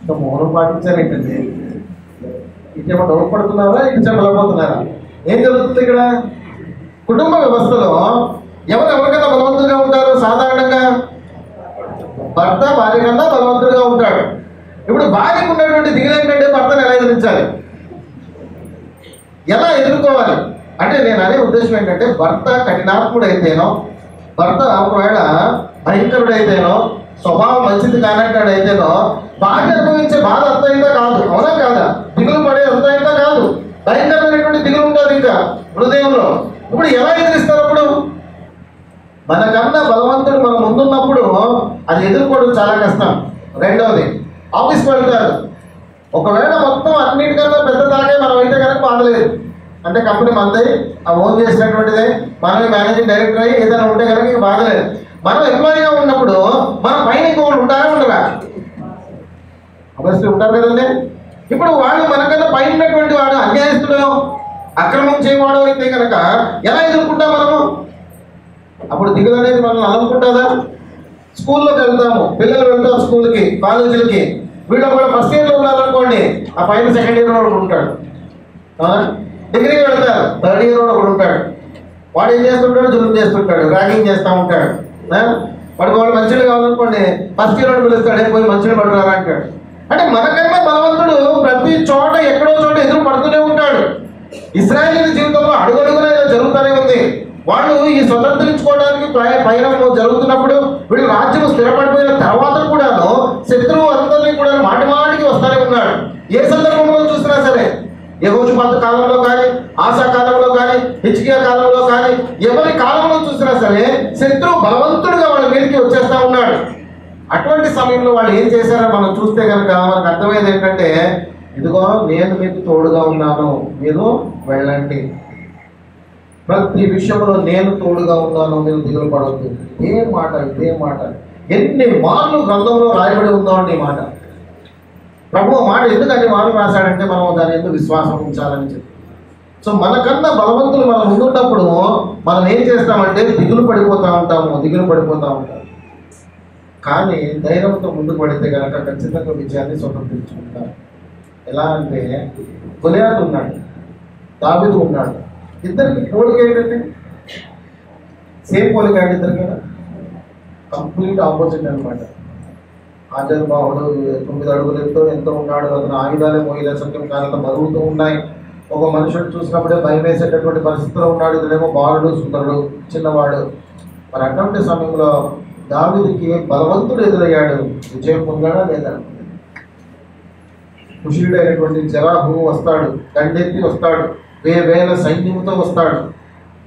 ఇంకా మౌనం పాటించారు ఏంటండి? ఇటేమో డౌట్ పడుతున్నారా, ఇటు బలపోతున్నారా? ఏం జరుగుతుంది ఇక్కడ? కుటుంబ వ్యవస్థలో ఎవరికన్నా బలవంతులుగా ఉంటారు? సాధారణంగా భర్త భార్య కన్నా బలవంతులుగా ఉంటాడు. ఇప్పుడు భార్యకు ఉన్నటువంటి దిగులు ఏంటంటే భర్తను ఎలా ఎదిరించాలి, ఎలా ఎదుర్కోవాలి అంటే, నేను అనే ఉద్దేశం ఏంటంటే, భర్త కఠినాత్ముడైతేనో, భర్త ఒకవేళ భయంకరుడైతేనో, స్వభావం మంచిది కానట్టాడైతేనో, భార్య అనుభవించే బాధ అంత ఇంత కాదు. అవునా కాదా? దిగులు పడే అంత ఇంత కాదు. భయంకరమైనటువంటి దిగులు ఉంటుంది ఇంకా హృదయంలో. ఇప్పుడు ఎలా ఎదిరిస్తారు? అప్పుడు మనకన్నా బలవంతుడు మన ముందున్నప్పుడు అది ఎదుర్కోవడం చాలా కష్టం. 2వది, ఆఫీస్కి వెళ్తారు. ఒకవేళ మొత్తం అన్నిటికన్నా పెద్ద తాగే మనం అయితే కనుక బాధలేదు. అంటే కంపెనీ మనది, ఆ ఓన్ చేసినటువంటిదే, మనమే మేనేజింగ్ డైరెక్టర్ అయ్యి ఏదైనా ఉంటే కనుక ఇక బాధలేదు. మనం ఎంప్లాయీగా ఉన్నప్పుడు మన పైన ఇంకొకరు ఉంటారా ఉండరా? అభ్యర్థులు ఉంటారు కదండి. ఇప్పుడు వాడు మనకన్నా పైన ఉన్నటువంటి వాడు అన్యాయస్తుడు, అక్రమం చేయవాడు అయితే కనుక ఎలా ఎదుర్కొంటాం మనము? అప్పుడు దిగులు అనేది మనం అనుకుంటుందా? స్కూల్లోకి వెళ్తాము, పిల్లలు వెళ్తారు స్కూల్కి, కాలేజీలకి. వీళ్ళు ఒకవేళ ఫస్ట్ ఇయర్లో ఉన్నారనుకోండి, ఆ పైన సెకండ్ ఇయర్ ఒకడు ఉంటాడు. డిగ్రీకి వెళ్తారు, థర్డ్ ఇయర్ ఒకడు ఉంటాడు. వాడు ఏం చేస్తుంటాడు? జులుం చేస్తుంటాడు, ర్యాగింగ్ చేస్తూ ఉంటాడు. వాడికి వాళ్ళు మంచిగా కావాలనుకోండి, ఫస్ట్ ఇయర్ వాడు పిలుస్తాడు, పోయి మంచిగా పడరా అంటాడు. అంటే మనకన్నా బలవంతుడు ప్రతి చోట ఎక్కడో చోట ఎదురు పడుతూనే ఉంటాడు. ఇశ్రాయేలీయుల జీవితంలో అడుగడుగునే జరుగుతూనే ఉంది. వాళ్ళు ఈ స్వతంత్రించుకోవడానికి పయనం జరుగుతున్నప్పుడు, వీడు రాజ్యం స్థిరపడిపోయిన తర్వాత కూడాను శత్రువు అందరినీ కూడా మాటిమాటికి వస్తూనే ఉన్నాడు. ఏ సందర్భంలో చూసినా సరే, యెహోషాపాతు కాలంలో కానీ, ఆసా కాలంలో కానీ, హిజ్కియా కాలంలో కానీ, ఎవరి కాలంలో చూసినా సరే శత్రువు బలవంతుడుగా వాళ్ళ మీదకి వచ్చేస్తా ఉన్నాడు. అటువంటి సమయంలో వాళ్ళు ఏం చేశారో మనం చూస్తే కనుక మనకు అర్థమయ్యేది ఏంటంటే, ఇదిగో నేను మీకు తోడుగా ఉన్నాను, మీరు వెళ్ళండి, ప్రతి విషయంలో నేను తోడుగా ఉన్నాను, మీరు దిగులు పడవద్దు. ఇదే మాట ఎన్ని మార్లు గ్రంథంలో రాయబడి ఉందో అండి ఈ మాట. ప్రభు మాట ఎందుకు అన్ని మార్లు రాశాడంటే మనం దాని ఎందుకు విశ్వాసం ఉంచాలని చెప్పి. సో మనకన్నా బలవంతులు మనం ముందున్నప్పుడు మనం ఏం చేస్తామంటే దిగులు పడిపోతూ ఉంటాం. కానీ ధైర్యంతో ముందుకు పడితే కనుక ఖచ్చితంగా విజయాన్ని స్వతంత్రించుకుంటాం. ఎలా అంటే, గొలియాతు ఉన్నాడు, దావీదు ఉన్నాడు. ఇద్దరికి పోలిక ఏంటంటే సేమ్ పోలిక అండి ఇద్దరు కదా, కంప్లీట్ ఆపోజిట్ అనమాట. ఆజర్బాహుడు 9 అడుగులు ఎంతో ఉన్నాడు, అతను ఆయుధాలే మోయలే, సత్యం కాలంలో బరువుతూ ఉన్నాయి. ఒక మనుషుడు చూసినప్పుడే భయం వేసేటటువంటి పరిస్థితిలో ఉన్నాడు. ఇతనేమో బాలుడు, సుందరుడు, చిన్నవాడు. మరి అటువంటి సమయంలో దావీదుకి బలవంతుడు ఎదురయ్యాడు. విజయం పొందాడా లేదా? కుశలుడైనటువంటి జరాహు వస్తాడు, దండెత్తి వస్తాడు, వేల సైన్యముతో వస్తాడు.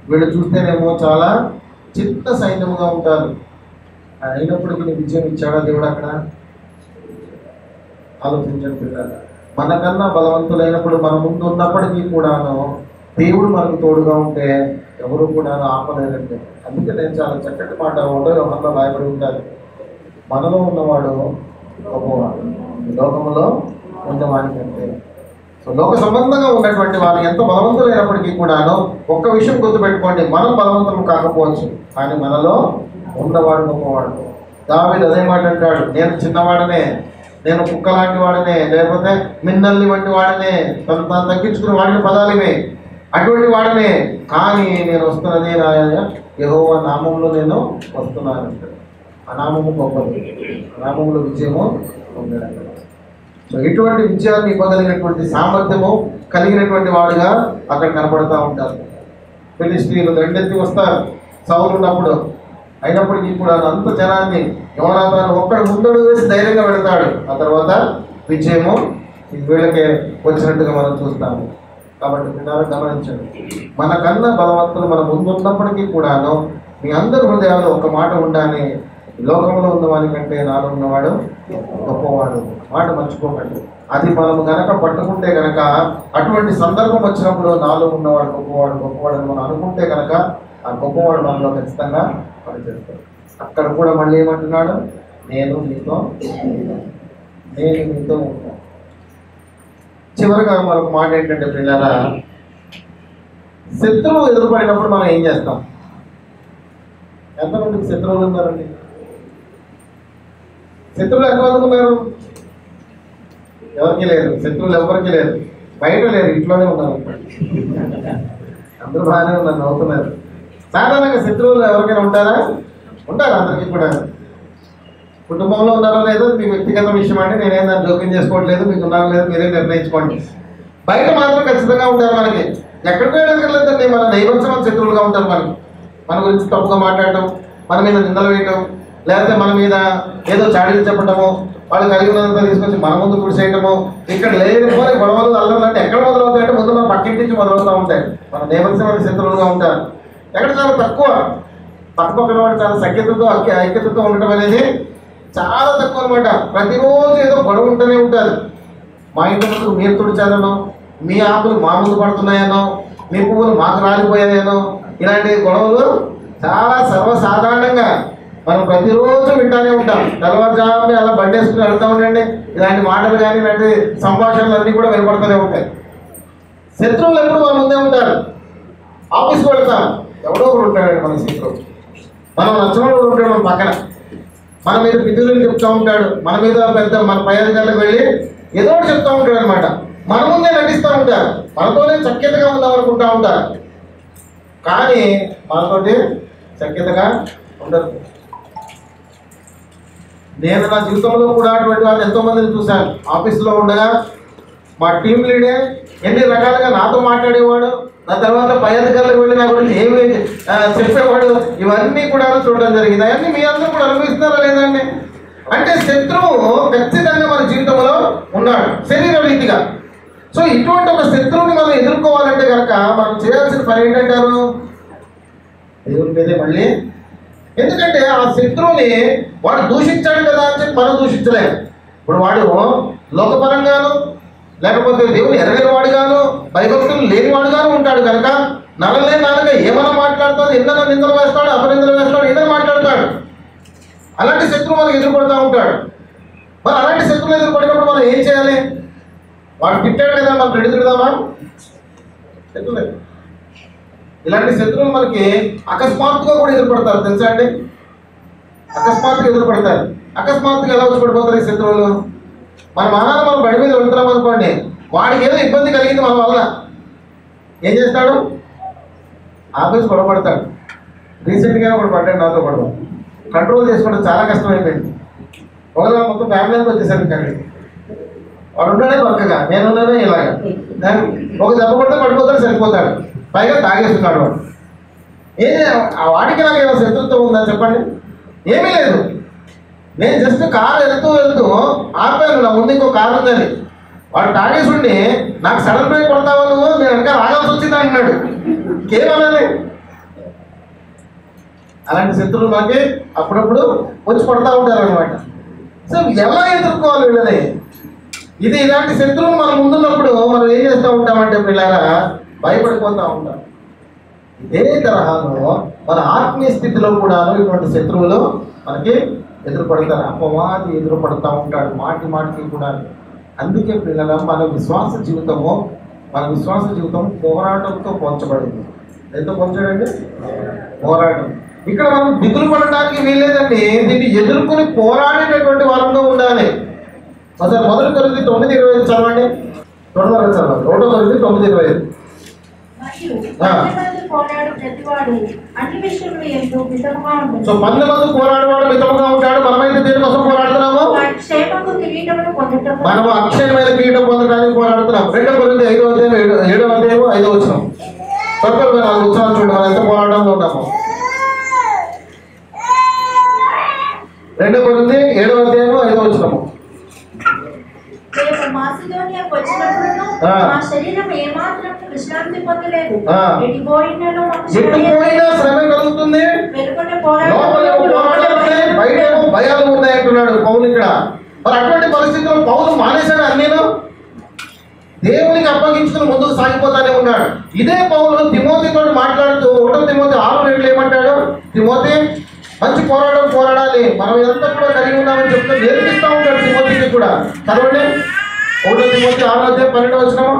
వీళ్ళు చూస్తేనేమో చాలా చిన్న సైన్యముగా ఉంటారు. అయినప్పటికీ విజయం ఇచ్చాడా దేవుడు అక్కడ? ఆలోచించండి పిల్లలు. మనకన్నా బలవంతులైనప్పుడు మన ముందు ఉన్నప్పటికీ కూడాను దేవుడు మనకు తోడుగా ఉంటే ఎవరు కూడా ఆపలేదంటే. అందుకే నేను చాలా చక్కటి మాట 1వ యోహానులో రాయబడి ఉంటారు, మనలో ఉన్నవాడు గొప్పవాడు, లోకంలో ఉన్నవాడికంటే. సో లోక సంబంధంగా ఉన్నటువంటి వారు ఎంత బలవంతులైనప్పటికీ కూడాను ఒక్క విషయం గుర్తుపెట్టుకోండి, మనం బలవంతులు కాకపోవచ్చు, కానీ మనలో ఉన్నవాడు గొప్పవాడు. దావీదు అదే మాట అంటాడు, నేను చిన్నవాడనే, నేను కుక్క లాంటి వాడనే, లేకపోతే మిన్నల్ని వంటి వాడనే, తను తగ్గించుకుని వాడిన పదాలివే, అటువంటి వాడనే, కానీ నేను వస్తున్నది యెహోవా నామంలో నేను వస్తున్నాను. ఆ నామము గొప్పది, నామములో విజయము ఉండడం. సో ఇటువంటి విజయాన్ని ఇవ్వగలిగినటువంటి సామర్థ్యము కలిగినటువంటి వాడుగా అక్కడ కనపడతా ఉంటారు. ఫిలిష్తీయులు దండెత్తి వస్తారు సౌలు ఉన్నప్పుడు, అయినప్పటికీ కూడా అంత జనాన్ని యోనాతాను ఒక్కడు ముందడు వేసి ధైర్యంగా పెడతాడు. ఆ తర్వాత విజయము వీళ్ళకే వచ్చినట్టుగా మనం చూస్తాము. కాబట్టి పిల్లలు గమనించండి, మనకన్నా బలవంతులు మన ముందు ఉన్నప్పటికీ కూడాను మీ అందరి హృదయాలు ఒక మాట ఉండాలి, లోకంలో ఉన్నవాడి కంటే నాలో ఉన్నవాడు గొప్పవాడు. మాట మర్చిపోకండి. అది మనం గనక పట్టుకుంటే గనక, అటువంటి సందర్భం వచ్చినప్పుడు నాలో ఉన్నవాడు గొప్పవాడు గొప్పవాడు అని మనం అనుకుంటే గనక ఆ గొప్పవాడు మనలో ఖచ్చితంగా పనిచేస్తాడు. అక్కడ కూడా మళ్ళీ ఏమంటున్నాడు, నేను మీతో ఉంటాను. చివరిగా మరొక మాట ఏంటంటే పిల్లరా, శత్రువు ఎదురుపడినప్పుడు మనం ఏం చేస్తాం? ఎంతమందికి శత్రువులు ఉన్నారండి? శత్రువులు ఎంతమందికి ఉన్నారు? ఎవరికి లేరు. శత్రువులు ఎవరికి లేరు, బయట లేరు, ఇంట్లోనే ఉన్నారు. అందరూ బాగానే ఉన్నారు, నవ్వుతున్నారు. సాధారణంగా శత్రువులు ఎవరికైనా ఉంటారా? ఉంటారు అందరికీ కూడా. కుటుంబంలో ఉన్నారో లేదో మీ వ్యక్తిగత విషయం అంటే నేనేం దాన్ని జోక్యం చేసుకోవట్లేదు, మీకు ఉన్నారో లేదో మీరే నిర్ణయించుకోండి. బయట మాత్రం ఖచ్చితంగా ఉంటారు. మనకి ఎక్కడికి వెళ్ళగలేదండి, మన నైవంశం శత్రువులుగా ఉంటారు. మనకి మన గురించి తప్పుగా మాట్లాడటం, మన మీద నిందలు వేయటం, లేకపోతే మన మీద ఏదో చాడీలు చెప్పటము, వాళ్ళు కలిగి ఉన్నంతా తీసుకొచ్చి మన ముందు కుడిసేయటము, ఇక్కడ లేకపోతే గొడవలు అల్లంటే ఎక్కడ మొదలవుతాయంటే ముందు మన పక్కింటి నుంచి మొదలవుతూ ఉంటాయి. మన నైవంశం శత్రువులుగా ఉంటారు. ఎక్కడ చాలా తక్కువ, పక్కపక్కన వాడు చాలా ఐక్యతతో ఉండటం అనేది చాలా తక్కువ అనమాట. ప్రతిరోజు ఏదో గొడవ ఉంటూనే ఉంటారు. మా ఇంటి ముందు మీరు తుడిచారనో, మీ ఆకులు మా ముందు పడుతున్నాయనో, మీ పువ్వులు మాకు రాలిపోయాయనో, ఇలాంటి గొడవలు చాలా సర్వసాధారణంగా మనం ప్రతిరోజు వింటానే ఉంటాం. తెల్లవారుజామునే అలా బండేసుకుని వెళ్తూ ఉండండి, ఇలాంటి మాటలు కానీ ఇలాంటి సంభాషణలు అన్నీ కూడా వినపడుతూనే ఉంటాయి. శత్రువులు ఎప్పుడు మన ముందే ఉంటారు. ఆఫీస్కి వెళ్తాం, ఎవడో ఒకడు ఉంటాడు మన శత్రువు. మనం నచ్చిన వాడు ఉంటాడు మన పక్కన, మన మీద పితులు చెప్తూ ఉంటాడు, మన మీద పెద్ద మన పై అధికారులకు వెళ్ళి ఏదో ఒకటి చెప్తూ ఉంటాడు అనమాట. మన ముందే నటిస్తూ ఉంటారు, మనతోనే సఖ్యతగా ఉందాం అనుకుంటూ ఉంటారు, కానీ మనతోటి సఖ్యతగా ఉండదు. నేను నా జీవితంలో కూడా అటువంటి వాళ్ళు ఎంతోమందిని చూశాను. ఆఫీసులో ఉండగా మా టీం లీడే ఎన్ని రకాలుగా నాతో మాట్లాడేవాడు, నా తర్వాత పై అధికారులకు వెళ్ళి నా గురించి ఏమి చెప్పేవాడు, ఇవన్నీ కూడా చూడడం జరిగింది. అవన్నీ మీ అందరూ కూడా అనుభవిస్తున్నారా లేదండి? అంటే శత్రువు ఖచ్చితంగా మన జీవితంలో ఉన్నాడు శరీర రీతిగా. సో ఇటువంటి ఒక శత్రువుని మనం ఎదుర్కోవాలంటే కనుక మనం చేయాల్సిన పని ఏంటంటారు? దేవుని మీదే మళ్ళీ. ఎందుకంటే ఆ శత్రువుని వాడు దూషించాడు కదా అని చెప్పి మనం దూషించలేము. ఇప్పుడు వాడు లోకపరంగాను, లేకపోతే దేవుని ఎరగని వాడుగాను, భయభక్తులు లేనివాడుగాను ఉంటాడు కనుక నలలే నాలుగా ఏమైనా మాట్లాడతాడు, ఎన్నైనా నిందలు వేస్తాడు, అపనిందలు వేస్తాడు, ఏదైనా మాట్లాడతాడు. అలాంటి శత్రువు మనకు ఎదురుపడుతూ ఉంటాడు. మరి అలాంటి శత్రువులు ఎదురుపడినప్పుడు మనం ఏం చేయాలి? వాడు తిట్టాడు కదా, మనం రెడీ తిడదామా? శత్రువులే. ఇలాంటి శత్రువులు మనకి అకస్మాత్తుగా కూడా ఎదురుపడతారు, తెలుసా అండి? అకస్మాత్తుగా ఎదురుపడతారు. అకస్మాత్తుగా ఎలా వచ్చి పడిపోతారు ఈ శత్రువులు? మన మానాన్ని మనం బడి మీద వెళ్తున్నాం అనుకోండి, వాడికి ఏదో ఇబ్బంది కలిగింది మన వల్ల, ఏం చేస్తాడు? ఆఫీస్ గొడవపడతాడు. రీసెంట్గా ఒకటి పడ్డాడు నాతో గొడవ. కంట్రోల్ చేసుకోవడం చాలా కష్టమైపోయింది. ఒకవేళ మొత్తం ఫ్యామిలీకి వచ్చేసారు ఇక్కడికి. వాడు ఉండడే పక్కగా, నేనున్నానే ఇలాగా. ఒక దెబ్బ కొడితే పడిపోతాడు, సరిపోతాడు. పైగా తాగేస్తున్నాడు వాడు. ఆ వాడికి నాకు ఏమైనా శత్రుత్వం ఉందా చెప్పండి? ఏమీ లేదు. నేను జస్ట్ కారు వెళ్తూ ఆపాను, నా ముందు ఇంకో కారు ఉందని. వాడు తాగేసి ఉండి నాకు సడన్ బ్రేక్ కొడతావా నువ్వు, నేను ఇంకా రాగాల్సి వచ్చింది అంటున్నాడు. ఇంకేమనాలి? అలాంటి శత్రువులు మనకి అప్పుడప్పుడు వచ్చి పడతా ఉంటారు అనమాట. సో ఎలా ఎదుర్కోవాలి వీళ్ళని? ఇలాంటి శత్రువులు మనం ముందున్నప్పుడు మనం ఏం చేస్తూ ఉంటామంటే పిల్లరా, భయపడిపోతూ ఉంటాం. ఇదే తరహాలో మన ఆత్మీయ స్థితిలో కూడా ఇటువంటి శత్రువులు మనకి ఎదురుపడతారు. అపవాది ఎదురుపడుతూ ఉంటాడు మాటికి కూడా. అందుకే పిల్లల మన విశ్వాస జీవితము పోరాటంతో పోల్చబడింది. ఎంతో పోల్చాడండి? పోరాటం. ఇక్కడ మనం దిగులు పడడానికి వీల్లేదండి. దీన్ని ఎదుర్కొని పోరాడేటటువంటి వారంగా ఉండాలి. అసలు 1 కొరింథీ 9:25 చదవండి. 2 కొరింథీ 9:25. మరియు 10 మంది పోరాడు ప్రతివాడు అన్ని విషయంలో ఎంతో మితముగా ఉంటుంది. సో 10 మంది పోరాడేవాడు మితముగా ఉంటాడు. మనమైతే దేనికోసం పోరాడుతున్నాము? క్షేమకు కిరీటమును పొందుటకు. మనం అక్షయమైన కిరీటం పొందడానికి పోరాడుతున్నాం. 2 కొరింథీ 5వ అధ్యాయం 7వ అధ్యాయం 5వ వచనం. త్వరగా 4 వచనాలు చూడండి, మనం ఎంత పోరాటంలో ఉన్నాము. 2 కొరింథీ 7వ అధ్యాయం 5వ వచనము. మేము మాసిదోనియాకు వచ్చినప్పుడు మా శరీరం ఏమాత్రం విశ్రాంతి పొందలేదు. ఎటు పోయినను శ్రమ కలుగుతుంది, బయటేమో భయాలు ఉన్నాయి అంటున్నాడు పౌలు ఇక్కడ. మరి అటువంటి పరిస్థితుల్లో పౌలు మానేశాడు అన్నీను, దేవునికి అప్పగించుకుని ముందుకు సాగిపోతానే ఉన్నాడు. ఇదే పౌలు తిమోతితో మాట్లాడుతూ 1 తిమోతి 6:2 ఏమంటాడు? తిమోతి, మంచి పోరాడాలి, మనం ఇదంతా కూడా కలిగి ఉన్నామని చెప్తూ నేర్పిస్తూ ఉంటాడు తిమోతికి కూడా. చదవండి 1 తిమోతి 6:12 వచనము.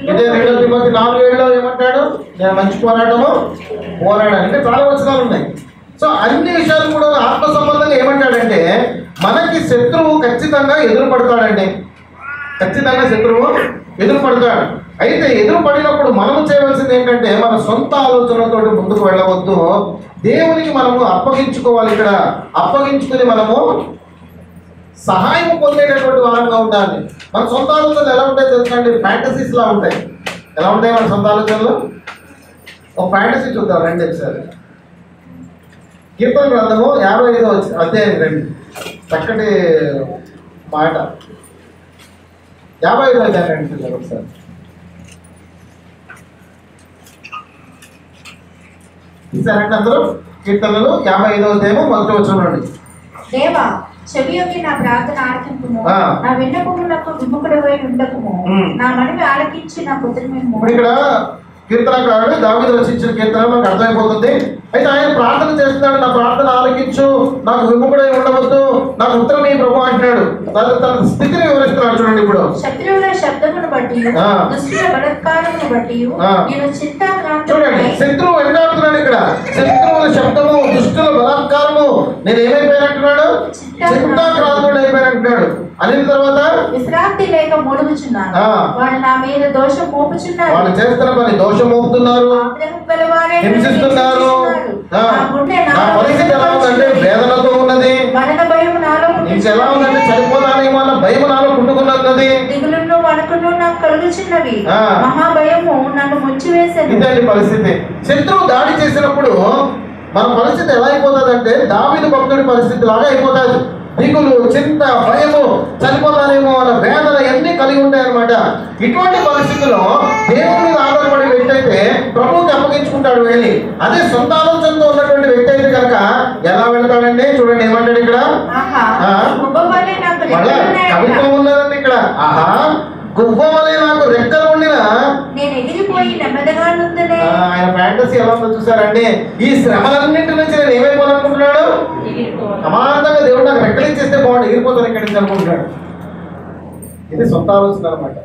ఇదే 2 తిమోతి 4:7 ఏమంటాడు? నేను మంచి పోరాడాలి. అంటే చాలా వచనాలు ఉన్నాయి. సో అన్ని విషయాలు కూడా ఆత్మ సంబంధంగా ఏమంటాడంటే, మనకి శత్రువు ఖచ్చితంగా ఎదురుపడతాడండి. ఖచ్చితంగా శత్రువు ఎదురుపడతాడు. అయితే ఎదురుపడినప్పుడు మనం చేయవలసింది ఏంటంటే, మన సొంత ఆలోచనలతో ముందుకు వెళ్ళవద్దు, దేవునికి మనము అప్పగించుకోవాలి. ఇక్కడ అప్పగించుకుని మనము సహాయం పొందేటటువంటి వారంగా ఉండాలి. మన సొంత ఆలోచనలు ఎలా ఉంటాయి తెలుసా అండి? ఫ్యాంటసీస్ లా ఉంటాయి. ఎలా ఉంటాయి మన సొంత ఆలోచనలు? ఒక ఫ్యాంటసీ చూద్దాం రండి ఒకసారి. కీర్తన గ్రంథము 55వ అధ్యాయం రండి. చక్కటి మాట. 55వ అధ్యాయం రండి ఒకసారి. ఇస్తారండి అందరూ? కీర్తనలు 55వ అధ్యాయము 1వ వచనం నుండి. దేవా, చెవియొగ్గి నా ప్రార్థన ఆలకింపుము, నా విన్నపములకు విముఖుడవై ఉండకుము, నా మనవి ఆలకించి నా కృతజ్ఞతము. ఇప్పుడు ఇక్కడ కీర్తనకారుడు దావీదు రచించిన కీర్తన మనకు అర్థమైపోతుంది. అయితే ఆయన ప్రార్థన చేస్తున్నాడు, నా ప్రార్థన ఆలకించు, నాకు విముఖుడై ఉండవద్దు, నాకు ఉత్తరం ఈ ప్రభు అంటున్నాడు. తన స్థితిని వివరిస్తున్నాడు. చూడండి ఇప్పుడు. శత్రువుల శబ్దమును బట్టి, దుష్టుల బలాత్కారమును బట్టి నేను చింతాక్రాంతుడై. చూడండి, శత్రువు వెంటాడుతున్నాడు ఇక్కడ. శత్రువుల శబ్దము, దుష్టుల బలాత్కారము, నేను ఏమైపోయానంటున్నాడు? చింతాక్రాంతుడు అయిపోయానంటున్నాడు. అనిన తర్వాత విశ్రాంతి లేక మూలుగుచున్నాను, వాళ్ళు నా మీద దోషం మోపుచున్నారు. వాళ్ళు చేస్తున్న పని దోషం మోపుతున్నారు, హింసిస్తున్నారు. నా పరిస్థితి ఎలా ఉందంటే వేదనతో ఉన్నది. ఇంకెలా ఉందంటే చనిపోతానేమో అన్న భయం నాలో పుట్టుకున్నది. దిగులును వణుకును నాకు కలుగుచున్నవి, మహాభయము నన్ను ముంచివేసేది. ఇదండి పరిస్థితి. శత్రువు దాడి చేసినప్పుడు మన పరిస్థితి ఎలా అయిపోతుందంటే, దావీదు భక్తుడి పరిస్థితి లాగా అయిపోతుంది. దిగులు, చింత, భయము, చనిపోతానేమో అన్న వేదన అన్నీ కలిగి ఉంటాయన్నమాట. ఇటువంటి పరిస్థితుల్లో దేవుని మీద ఆధారపడే వ్యక్తి అయితే ప్రభువుకి అప్పగించుకుంటాడు వెళ్ళి. అదే సొంత ఆలోచనతో ఉన్నటువంటి వ్యక్తి అయితే కనుక ఎలా వెళ్తాడండి? చూడండి ఏమంటాడు ఇక్కడ. కవిత్వం ఉన్నదండి ఇక్కడ. ఆహా, గువ్వమలే నాకు రెక్కలు ఉండిన నేను ఎగిరిపోయి నెమ్మదిగా నుందనే. ఆయన ఫ్యాంటసీ ఎలా ఉందో చూసారండి. ఈ శ్రమలన్నింటి నుంచి నేను ఏమైపోవాలనుకుంటున్నాడు? సమానంగా దేవుడు నాకు రెక్కలు ఇచ్చేస్తే బాగుండు, ఎగిరిపోతాను ఇక్కడి నుంచి అనుకుంటున్నాడు. ఇది సొంత ఆలోచన అనమాట.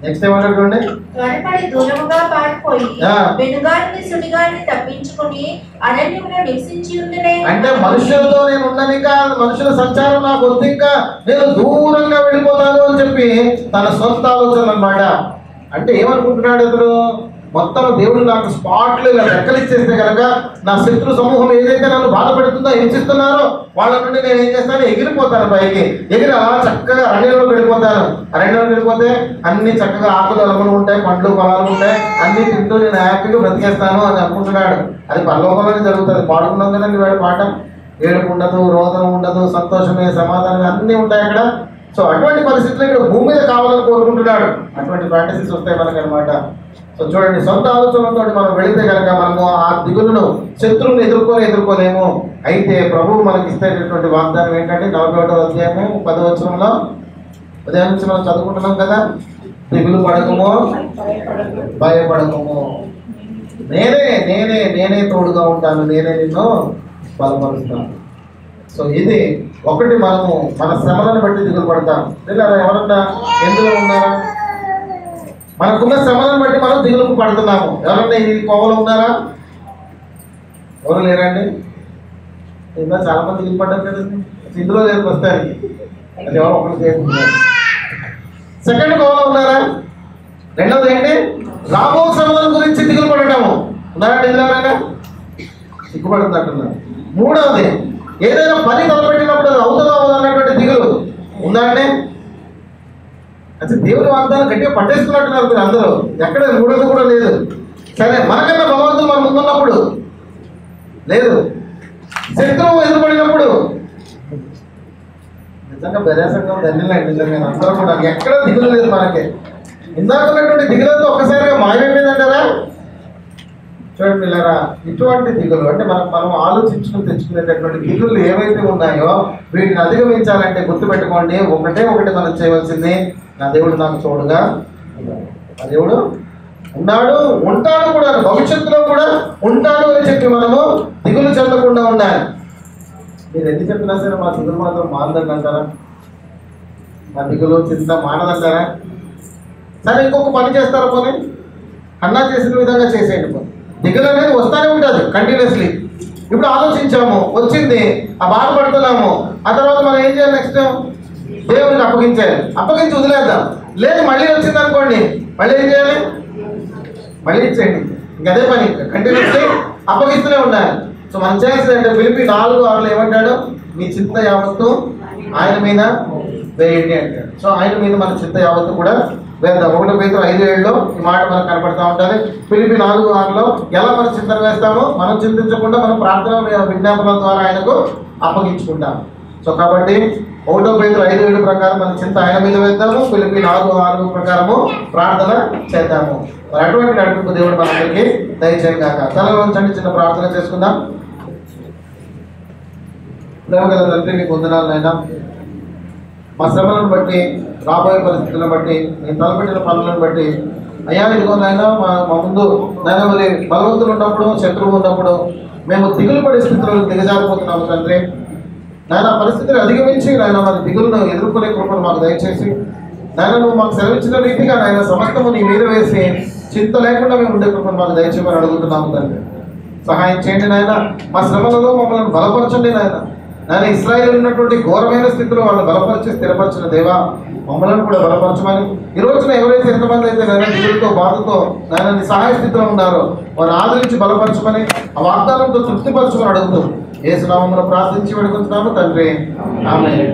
నెక్స్ట్ ఏమంటారు చూడండి. త్వరపడి దూరముగా పారిపోయి వెనుగాన్ని సుడిగాన్ని తప్పించుకుని అరణ్యంలో నివసించి ఉందనే. అంటే మనుషులతో నేను ఉండను, ఇంకా మనుషుల సంచారం నాకు వద్దు, ఇంకా నేను దూరంగా వెళ్ళిపోతాను అని చెప్పి తన సొంత ఆలోచన అన్నమాట. అంటే ఏమనుకుంటున్నాడు అతను? మొత్తం దేవుడు నాకు స్పాట్లు ఇలా రెక్కలిచ్చేస్తే కనుక నా శత్రు సమూహం ఏదైతే నన్ను బాధపెడుతుందో, హింసిస్తున్నారో వాళ్ళ నుండి నేను ఏం చేస్తాను? ఎగిరిపోతాను పైకి. ఎగిరి అలా చక్కగా అరణ్యంలోకి వెళ్ళిపోతాను. అరణ్యంలోకి వెళ్ళిపోతే అన్ని చక్కగా ఆకులు అలములు ఉంటాయి, పండ్లు పొలాలు ఉంటాయి, అన్ని తింటూ నేను హ్యాపీగా బ్రతికేస్తాను అని అనుకుంటున్నాడు. అది పరలోకంలోనే జరుగుతుంది. పాడుకున్నాం కదండి వాడి పాట. ఏడుపు ఉండదు, రోదనం ఉండదు, సంతోషమే, సమాధానమే అన్నీ ఉంటాయి అక్కడ. సో అటువంటి పరిస్థితులు ఇక్కడ భూమి మీద కావాలని కోరుకుంటున్నాడు. అటువంటి ఫ్యాంటసీస్ వస్తాయి మనకి అనమాట. సో చూడండి, సొంత ఆలోచనలతో మనం వెళితే కనుక మనము ఆ దిగులను, శత్రువుని ఎదుర్కోలేము. అయితే ప్రభువు మనకి ఇస్తేటటువంటి వాగ్దానం ఏంటంటే 41వ అధ్యాయము 10వ వచనంలో, ఉదయం నుంచి మనం చదువుకుంటున్నాం కదా. దిగులు పడకము, భయపడకము, నేనే తోడుగా ఉంటాను, నేనే నిన్ను బలపరుస్తాను. సో ఇది ఒకటి. మనము మన శ్రమలను బట్టి దిగులు పడతాం. లేదా ఎవరన్నా ఎందులో ఉన్నారా? మనకున్న శ్రమలను బట్టి మనం దిగులుకు పడుతున్నాము. ఎవరన్నా ఈ కోవలో ఉన్నారా? ఎవరు లేరండి? ఇంకా చాలా మంది దిగులు పడ్డారు కదండి. ఇందులో రేపు వస్తాయి. అది ఎవరో ఒకటి చేసుకున్నారు. సెకండ్ కోవలో ఉన్నారా? రెండవది ఏంటి? రాబో శ్రమల గురించి దిగులు పడటము. ఉన్నారండి ఇందులో ఎవరైనా? సిగ్గుపడుతుంది అంటున్నారు. మూడవది ఏదైనా పని తలపెట్టినప్పుడు అది అవుతుందా అన్నటువంటి దిగులు. ఉందండి. అసలు దేవుని వాగ్దానం గట్టిగా పట్టేసుకున్నట్టున్నారు మీరు అందరూ. ఎక్కడ మూడోది కూడా లేదు. సరే, మనకన్నా భగవంతుడు మన ముందున్నప్పుడు లేదు. శత్రువు ఎదురుపడినప్పుడు నిజంగా బెరేసంగా ధన్యులండి. నిజంగా అందరూ కూడా ఎక్కడ దిగులు లేదు మనకి. ఇందాక ఉన్నటువంటి దిగులతో ఒక్కసారిగా మాయమైపోయిందంటారా? చూడండి పిల్లరా, ఇటువంటి దిగులు అంటే మనం ఆలోచించుకుని తెచ్చుకునేటటువంటి దిగులు ఏవైతే ఉన్నాయో వీటిని అధిగమించాలంటే గుర్తుపెట్టుకోండి, ఒకటి మనం చేయవలసింది, నా దేవుడు నాకు తోడుగా నా దేవుడు ఉన్నాడు, ఉంటాడు కూడా, భవిష్యత్తులో కూడా ఉంటాడు అని చెప్పి మనము దిగులు చెందకుండా ఉండాలి. మీరు ఎన్ని చెప్పినా సరే మా దిగులు మాత్రం మానదండి అంటారా? మా దిగులు చింత మానదంటారా? సరే, ఇంకొక పని చేస్తారా? పోనీ అన్నా చేసిన విధంగా చేసేయండి. పోనీ దిగులు అనేది వస్తానే ఉంటుంది కంటిన్యూస్లీ. ఇప్పుడు ఆలోచించాము, వచ్చింది, ఆ బాధపడుతున్నాము, ఆ తర్వాత మనం ఏం చేయాలి? నెక్స్ట్ దేవునికి అప్పగించాలి. అప్పగించి వదిలేద్దాం. లేదు మళ్ళీ వచ్చింది అనుకోండి, మళ్ళీ ఏం చేయాలి? మళ్ళీ ఇచ్చేయండి. ఇంక అదే పని, కంటిన్యూస్లీ అప్పగిస్తూనే ఉండాలి. సో మనం చేయాల్సింది అంటే ఫిలిప్పీ 4:6 ఏమంటాడు? మీ చింత యావత్తు ఆయన మీద వేయండి అంటాడు. సో ఆయన మీద మన చింత యావత్తు కూడా వేద్దాం. 1 Peter 5:7 ఈ మాట మనకు కనపడతా ఉంటుంది. ఫిలిప్పీ 4:6 ఎలా మనం చింతన వేస్తామో, మనం చింతించకుండా మనం ప్రార్థన విజ్ఞాపనల ద్వారా ఆయనకు అప్పగించుకుంటాం. సో కాబట్టి 1 Peter 5:7 ప్రకారం మన చింత ఆయన మీద వేద్దాము. ఫిలిప్పీ 4:6 ప్రకారము ప్రార్థన చేద్దాము. మరి అటువంటి నడిపింపు దేవుడు మనందరికీ దయచేయను కాక. తలలో ఉంచండి, చిన్న ప్రార్థన చేసుకుందాం. ప్రేమగల తండ్రి, నీకు వందనాలు నాయనా. మా శ్రమలను బట్టి, రాబోయే పరిస్థితులను బట్టి, నేను తలపెట్టిన పనులను బట్టి అయ్యా ఇదిగో నాయన మా ముందు నాయన మరి బలవంతులు ఉన్నప్పుడు, శత్రువు ఉన్నప్పుడు మేము దిగులు పడే స్థితిలో దిగజారిపోతున్నాము తండ్రి. నాయన పరిస్థితిని అధిగమించి నాయన మరి దిగులను ఎదుర్కొనే కృపను మాకు దయచేసి నాయన నువ్వు మాకు సెలవిచ్చిన రీతిగా నాయన సమస్తము నీ మీద వేసి చింత లేకుండా మేము ఉండే కృపను మాకు దయచేయమని అడుగుతున్నాము తండ్రి. సహాయం చేయండి నాయన. మా శ్రమలలో మమ్మల్ని బలపరచండి నాయన. నాయన ఇశ్రాయేలు ఉన్నటువంటి ఘోరమైన స్థితిలో వాళ్ళని బలపరిచి స్థిరపరిచిన దేవా, మమ్మల్ని కూడా బలపరచమని ఈ రోజున ఎవరైతే ఎంతమంది అయితే నాయన దిగులతో, బాధతో నాయన నీ సహాయ స్థితిలో ఉన్నారో వారిని ఆదరించి బలపరచమని, ఆ వాగ్దానంతో తృప్తిపరచమని అడుగుతూ యేసు నామములో ప్రార్థించి వేడుకుంటున్నాము తండ్రి. ఆమేన్.